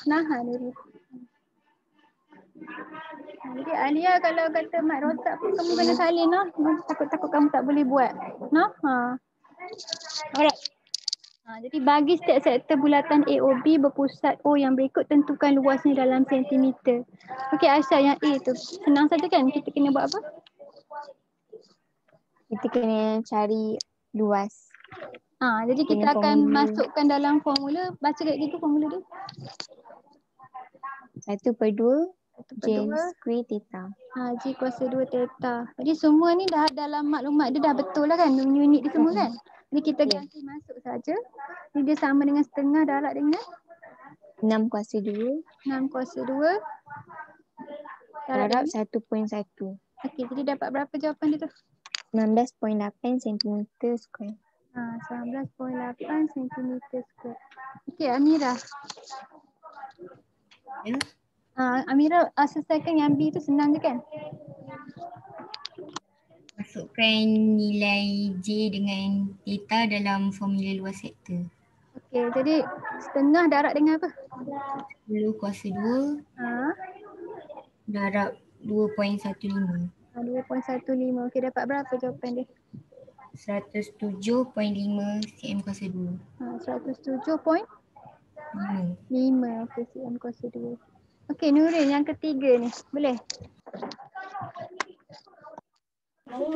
Nurin. Jadi Alia kalau kata mic rosak pun kamu kena salin lah. Takut-takut kamu tak boleh buat. Alright. Jadi bagi setiap sektor bulatan AOB berpusat O yang berikut, tentukan luasnya dalam sentimeter. Okey Aisyah, yang A tu senang saja kan? Kita kena buat apa? Kita kena cari luas. Jadi kita akan masukkan dalam formula. Baca kat gitu formula dia. 1/2 J square theta. J kuasa 2 theta. Jadi semua ni dah dalam maklumat dia dah betul lah kan? Unit dia semua kan? Jadi kita ganti masuk saja. Ni dia sama dengan setengah darab dengan 6 kuasa 2. 6 kuasa 2. Darab 1.1. Okey, jadi dapat berapa jawapan dia tu? 19.8 cm square. 19.8 cm square. Okey, Amira. Ya. Amira, selesaikan yang B tu senang je kan? Masukkan nilai J dengan theta dalam formula luas sektor. Okey, jadi setengah darab dengan apa? 10 kuasa 2 darab 2.15. 2.15. Okey, dapat berapa jawapan dia? 107.5 cm kuasa 2. 107.5. 5. Okey, cm kuasa 2. Okey, Nurin yang ketiga ni. Boleh?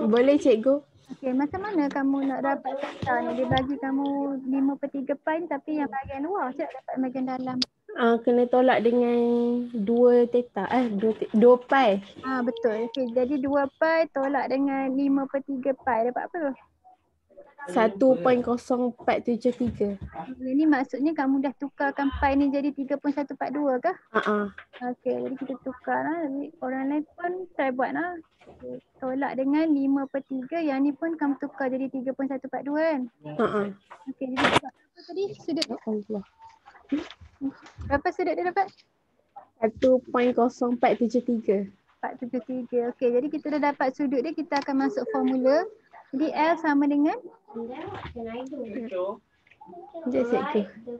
Boleh cikgu. Okey, macam mana kamu nak dapat theta ni? Dia bagi kamu 5/3 pi tapi yang bahagian luar je dapat bahagian dalam. Kena tolak dengan 2 theta. 2 pi. Betul. Okey, jadi 2 pi tolak dengan 5/3 pi dapat apa tu? 1.0473. Ini maksudnya kamu dah tukarkan pi ni jadi 3.142 ke? Okey, jadi kita tukar lah. Jadi orang lain pun try buat lah. Okay. Tolak dengan 5/3. Yang ni pun kamu tukar jadi 3.142 kan? Okey, jadi dapat apa tadi sudut dia? Allah. Berapa sudut dia dapat? 1.0473. 473. Okey, jadi kita dah dapat sudut dia, kita akan masuk formula. Jadi L sama dengan? Sekejap cikgu.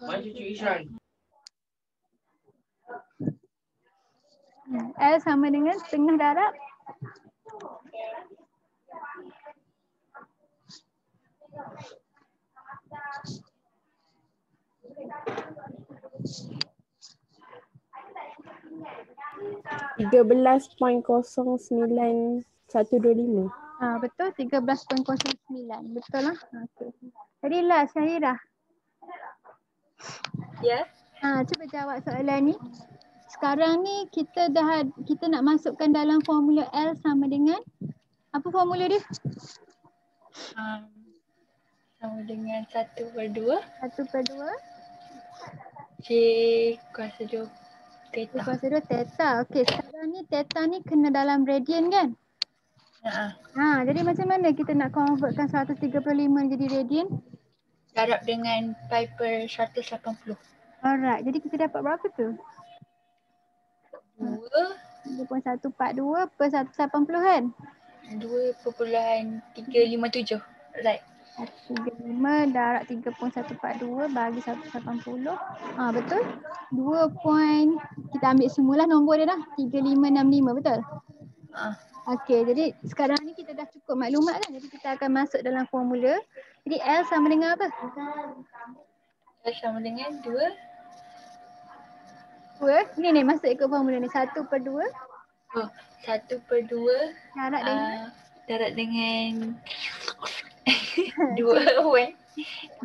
Mari cucu Isran. L sama dengan setengah darab? $13.09125. Betul, 13.09. Betul lah. Okey. Jadi lah Syahirah. Ya. Cuba jawab soalan ni. Sekarang ni kita nak masukkan dalam formula L sama dengan apa formula dia? Sama dengan 1/2 1/2 J kuasa 2 theta. kuasa 2 theta. Okey, sekarang ni theta ni kena dalam radian kan? Jadi macam mana kita nak convertkan 135 jadi radian? Darab dengan pi per 180. Alright, jadi kita dapat berapa tu? 2.180 2.142 per 180 kan? 2.357. Right. 35 darab 3.142 bagi 180. Betul? Kita ambil semualah nombor dia dah. 3565, betul? Okey, jadi sekarang ni kita dah cukup maklumat kan? Jadi kita akan masuk dalam formula. Jadi L sama dengan apa? L sama dengan 2 Ni masuk ikut formula ni. 1/2. Oh, 1/2 Darab dengan darab dengan 2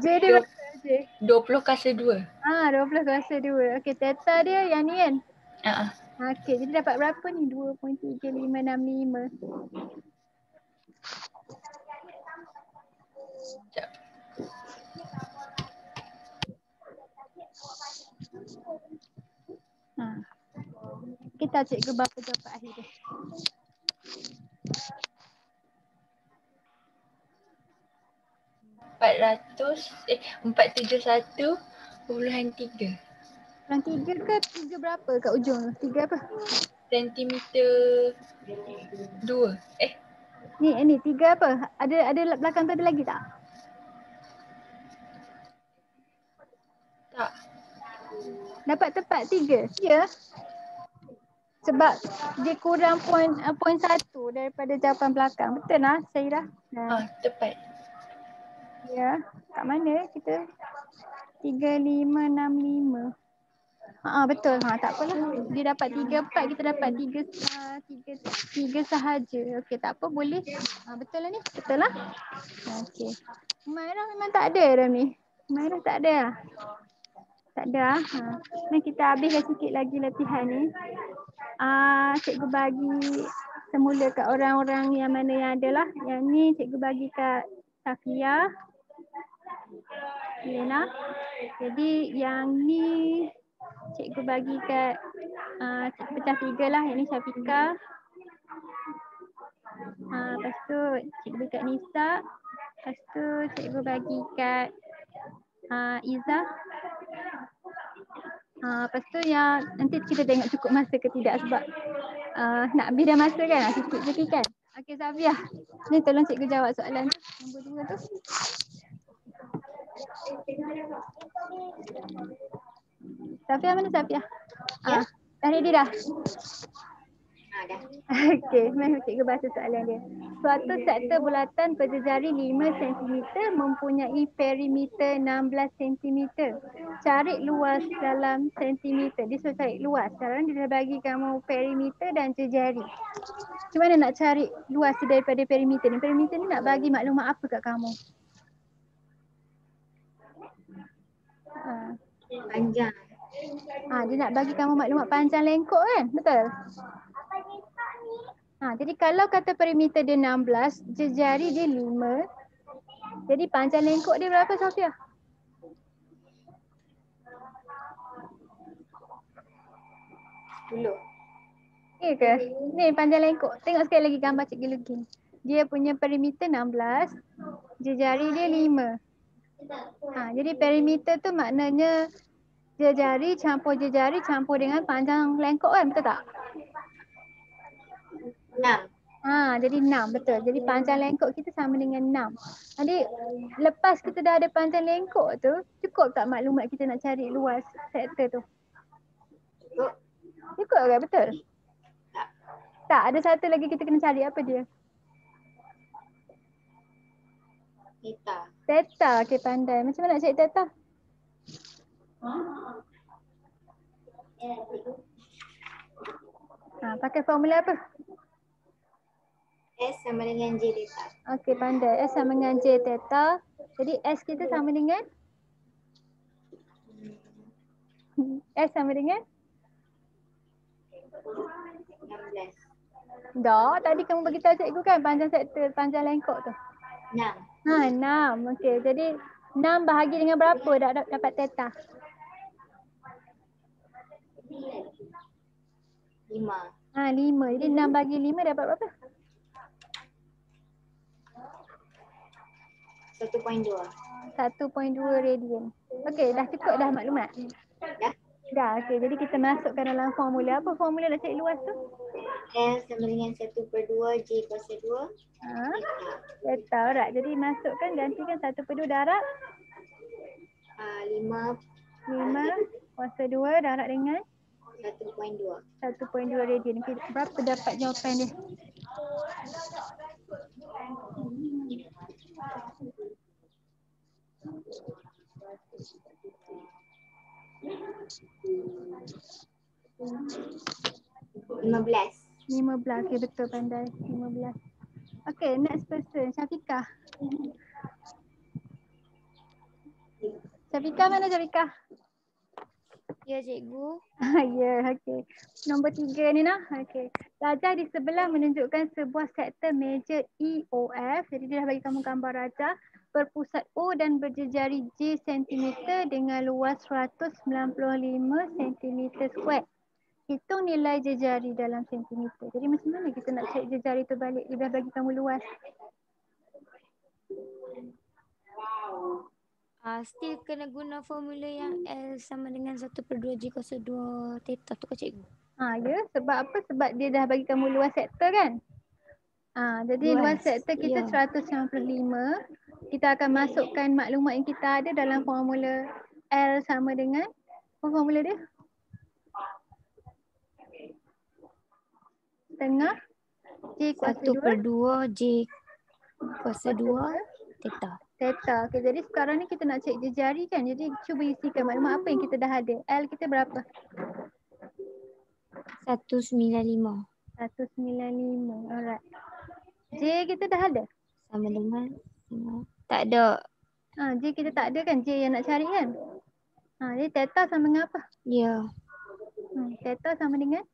J dia berapa? J. 20 kuasa 2. 20 kuasa 2. Okey, theta dia yang ni kan? Uh-uh. Okey, jadi dapat berapa ni? 2.3565. Sekejap. Kita cikgu berapa jawapan akhir dia. $471.3. Yang 3 ke 3 berapa kat ujung tu? 3 apa? Sentimeter 2. Ni 3 apa? Ada belakang tu ada lagi tak? Tak. Dapat tepat 3. Ya. Sebab dia kurang point 1 daripada jawapan belakang. Betul lah Syairah? Tepat. Ya. Kat mana kita? 3565. Betul. Tak apalah. Dia dapat 3/4, kita dapat 3 sahaja. Okey, tak apa, boleh. Betul lah ni. Betul lah. Okey. Humairah memang tak ada dah ni. Humairah tak ada lah. Tak ada. Ni kita habiskan sikit lagi latihan ni. Cikgu bagi semula kat orang-orang yang mana yang ada lah. Yang ni cikgu bagi kat Safia. Lena. Jadi yang ni cikgu bagi kat pecah 3 lah. Yang ni Syafika. Lepas tu cikgu bagi kat Nisa. Lepas tu cikgu bagi kat Izzah. Lepas tu yang nanti kita tengok cukup masa ke tidak sebab nak habis dah masa kan. Sikit je kan. Okey Safia. Ni tolong cikgu jawab soalan tu. Nombor 2 tu. Safia mana Safia? Ya. Dah ready dah? Dah. Okey, mari cikgu baca soalan dia. Suatu sektor bulatan berjejari 5 cm mempunyai perimeter 16 cm. Cari luas dalam centimeter. Dia suruh cari luas. Sekarang dia dah bagi kamu perimeter dan jejari. Macam mana nak cari luas daripada perimeter ni? Perimeter ni nak bagi maklumat apa kat kamu? Panjang. Dia nak bagi kamu maklumat panjang lengkok kan? Betul? Jadi kalau kata perimeter dia 16, jejari dia 5. Jadi panjang lengkok dia berapa Safia? Ya ke? Ni panjang lengkok. Tengok sekali lagi gambar cikgu Lukin. Dia punya perimeter 16, jejari dia 5. Jadi perimeter tu maknanya jejari campur dengan panjang lengkok kan? Betul tak? 6. Jadi 6 betul. Jadi panjang lengkok kita sama dengan 6. Jadi lepas kita dah ada panjang lengkok tu, cukup tak maklumat kita nak cari luas sektor tu? Cukup ke? Betul? Tak, ada satu lagi kita kena cari. Apa dia? Theta. Okey, pandai. Macam mana nak cari theta? Pakai formula apa? S sama dengan J theta. Okey, pandai. S sama dengan J theta. Jadi S kita sama dengan? S sama dengan? 16. Dah, tadi kamu bagi tahu cikgu kan panjang sektor, panjang lengkok tu. 6. 6. Okey, jadi 6 bahagi dengan berapa dapat theta? 5. 5. Jadi 6 bagi 5 dapat berapa? 1.2. 1.2 radian. Okey, dah cukup dah maklumat? Dah, okey. Jadi kita masukkan dalam formula. Apa formula nak cari luas tu? L sama dengan 1/2 J kuasa 2. Theta, alright. Jadi masukkan, gantikan 1/2 darab 5 kuasa 2 darab dengan 1.2. 1.2 radian. Okay, berapa dapat jawapan dia? 15. 15. Okay, betul pandai. 15. Okay, next person. Syafiqah. Syafiqah mana Syafiqah? Ya, cikgu. Ya, okey. Nombor 3 ni nah. Okey. Rajah di sebelah menunjukkan sebuah sektor major EOF. Jadi dia dah bagi kamu gambar rajah berpusat O dan berjejari J cm dengan luas 195 cm². Hitung nilai jejari dalam sentimeter. Jadi macam mana kita nak cek jejari tu balik? Dia dah bagi kamu luas. Still kena guna formula yang L sama dengan 1/2 J kuasa 2 theta tu ke cikgu? Ya, sebab apa? Sebab dia dah bagi kamu luas sektor kan? Jadi luas sektor kita 195. Kita akan masukkan maklumat yang kita ada dalam formula L sama dengan apa formula dia? Setengah J kuasa 1/2 J kuasa 2 theta. Theta. Okay, jadi sekarang ni kita nak cek jejari kan. Jadi cuba isikan maklumat apa yang kita dah ada. L kita berapa? 195. 195. Alright. J kita dah ada? Sama dengan tak ada. J kita tak ada kan? J yang nak cari kan? Jadi theta sama dengan apa? Ya. Theta sama dengan?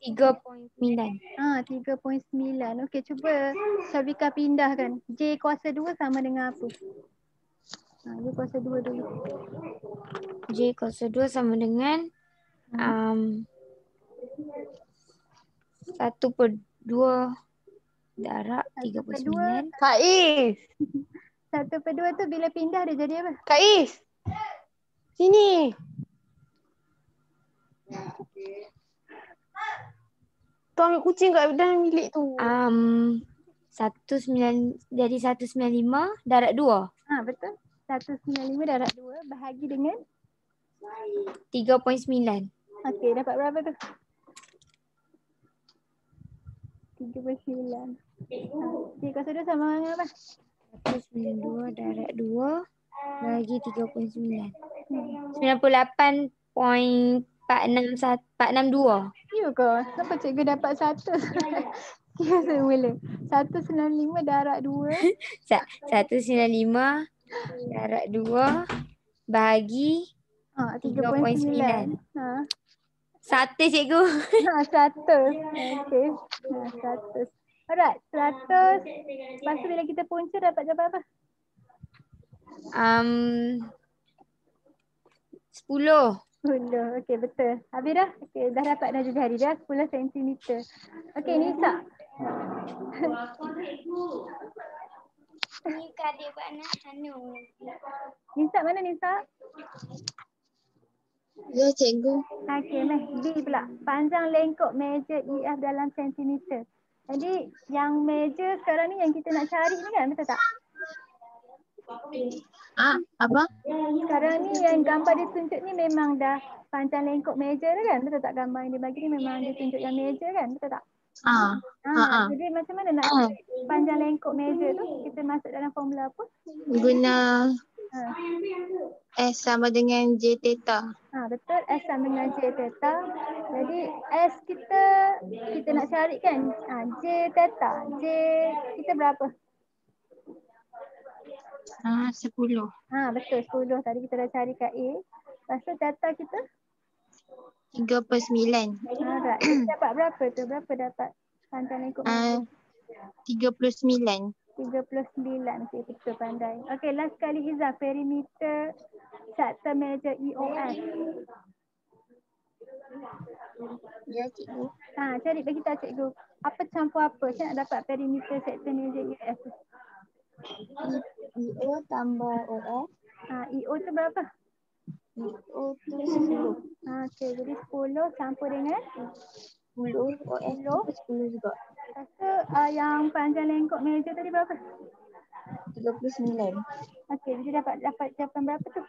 3.9. 3.9. Okey, cuba Syafiqah pindahkan. J kuasa 2 sama dengan apa? J kuasa 2 dulu. J kuasa 2 sama dengan 1/2 darab 39. Kak Is. 1/2 tu bila pindah dia jadi apa? Kak Is. Sini. Tu ambil kucing kat dalam bilik tu. 195 darab 2. Betul. 195 darab 2 bahagi dengan 3.9. Okey, dapat berapa tu? 3.9. J kuasa 2 sama dengan apa? 192 darab 2 bahagi 3.9. 98.462. Ya ke? Kenapa cikgu dapat 100? Kira semula. 195 darab 2. 195 darab 2 bahagi 3.9. 100 cikgu. 100. Okey. 100. Alright, 100. Lepas tu bila kita punca dapat jawapan apa? 10. 10. Okey, betul. Habis dah? Okey, dah dapat dah jejari dia 10 cm. Okey, Nisa. Ni kadir buat anak Hanu. Nisa mana Nisa? Ya, cikgu. Okey, B pula. Panjang lengkok meja EF dalam sentimeter. Jadi yang meja sekarang ni yang kita nak cari ni kan, betul tak? Apa? Sekarang ni yang gambar dia tunjuk ni memang dah panjang lengkok meja dah kan? Betul tak? Gambar yang dia bagi ni memang dia tunjuk yang meja kan? Betul tak? Jadi macam mana nak cari panjang lengkok meja tu? Kita masuk dalam formula apa? Guna S sama dengan J theta. Betul, S sama dengan J theta. Jadi S kita nak cari kan? J theta. J kita berapa? 10. Betul, 10. Tadi kita dah cari kat A. Lepas tu theta kita? 3/9. Alright. Kita dapat berapa tu? Berapa dapat panjang lengkok meja? 39. 39. Okey, betul pandai. Okey, last kali Izzah, perimeter sektor meja EOF. Ya, cikgu. Cari bagi tahu cikgu. Apa campur apa? Saya nak dapat perimeter sektor meja EOF tu. EO tambah OF. EO tu berapa? EO tu 10. Okey, jadi 10 campur dengan 10 OF tu 10 juga. Lepas tu yang panjang lengkok meja tadi berapa? 39. Okey, jadi dapat jawapan berapa tu?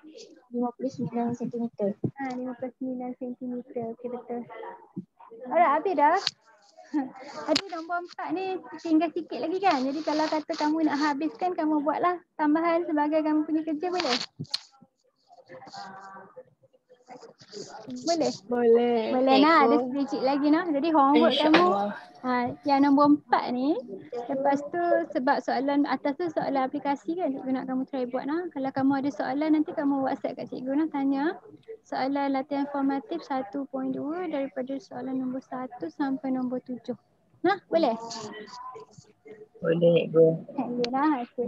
59 cm. 59 cm. Okey, betul. Alright, habis dah. Adik nombor 4 ni tinggal sikit lagi kan? Jadi kalau kata kamu nak habiskan, kamu buatlah tambahan sebagai kamu punya kerja, boleh? Boleh? Boleh. Boleh nak, ada sedikit lagi nak. Jadi homework kamu yang nombor 4 ni. Lepas tu sebab soalan atas tu soalan aplikasi kan, cikgu nak kamu try buat nak. Kalau kamu ada soalan nanti kamu WhatsApp kat cikgu nak tanya. Soalan latihan formatif 1.2 daripada soalan nombor 1 sampai nombor 7. Nah, boleh? Boleh, bro. Boleh lah. Okay.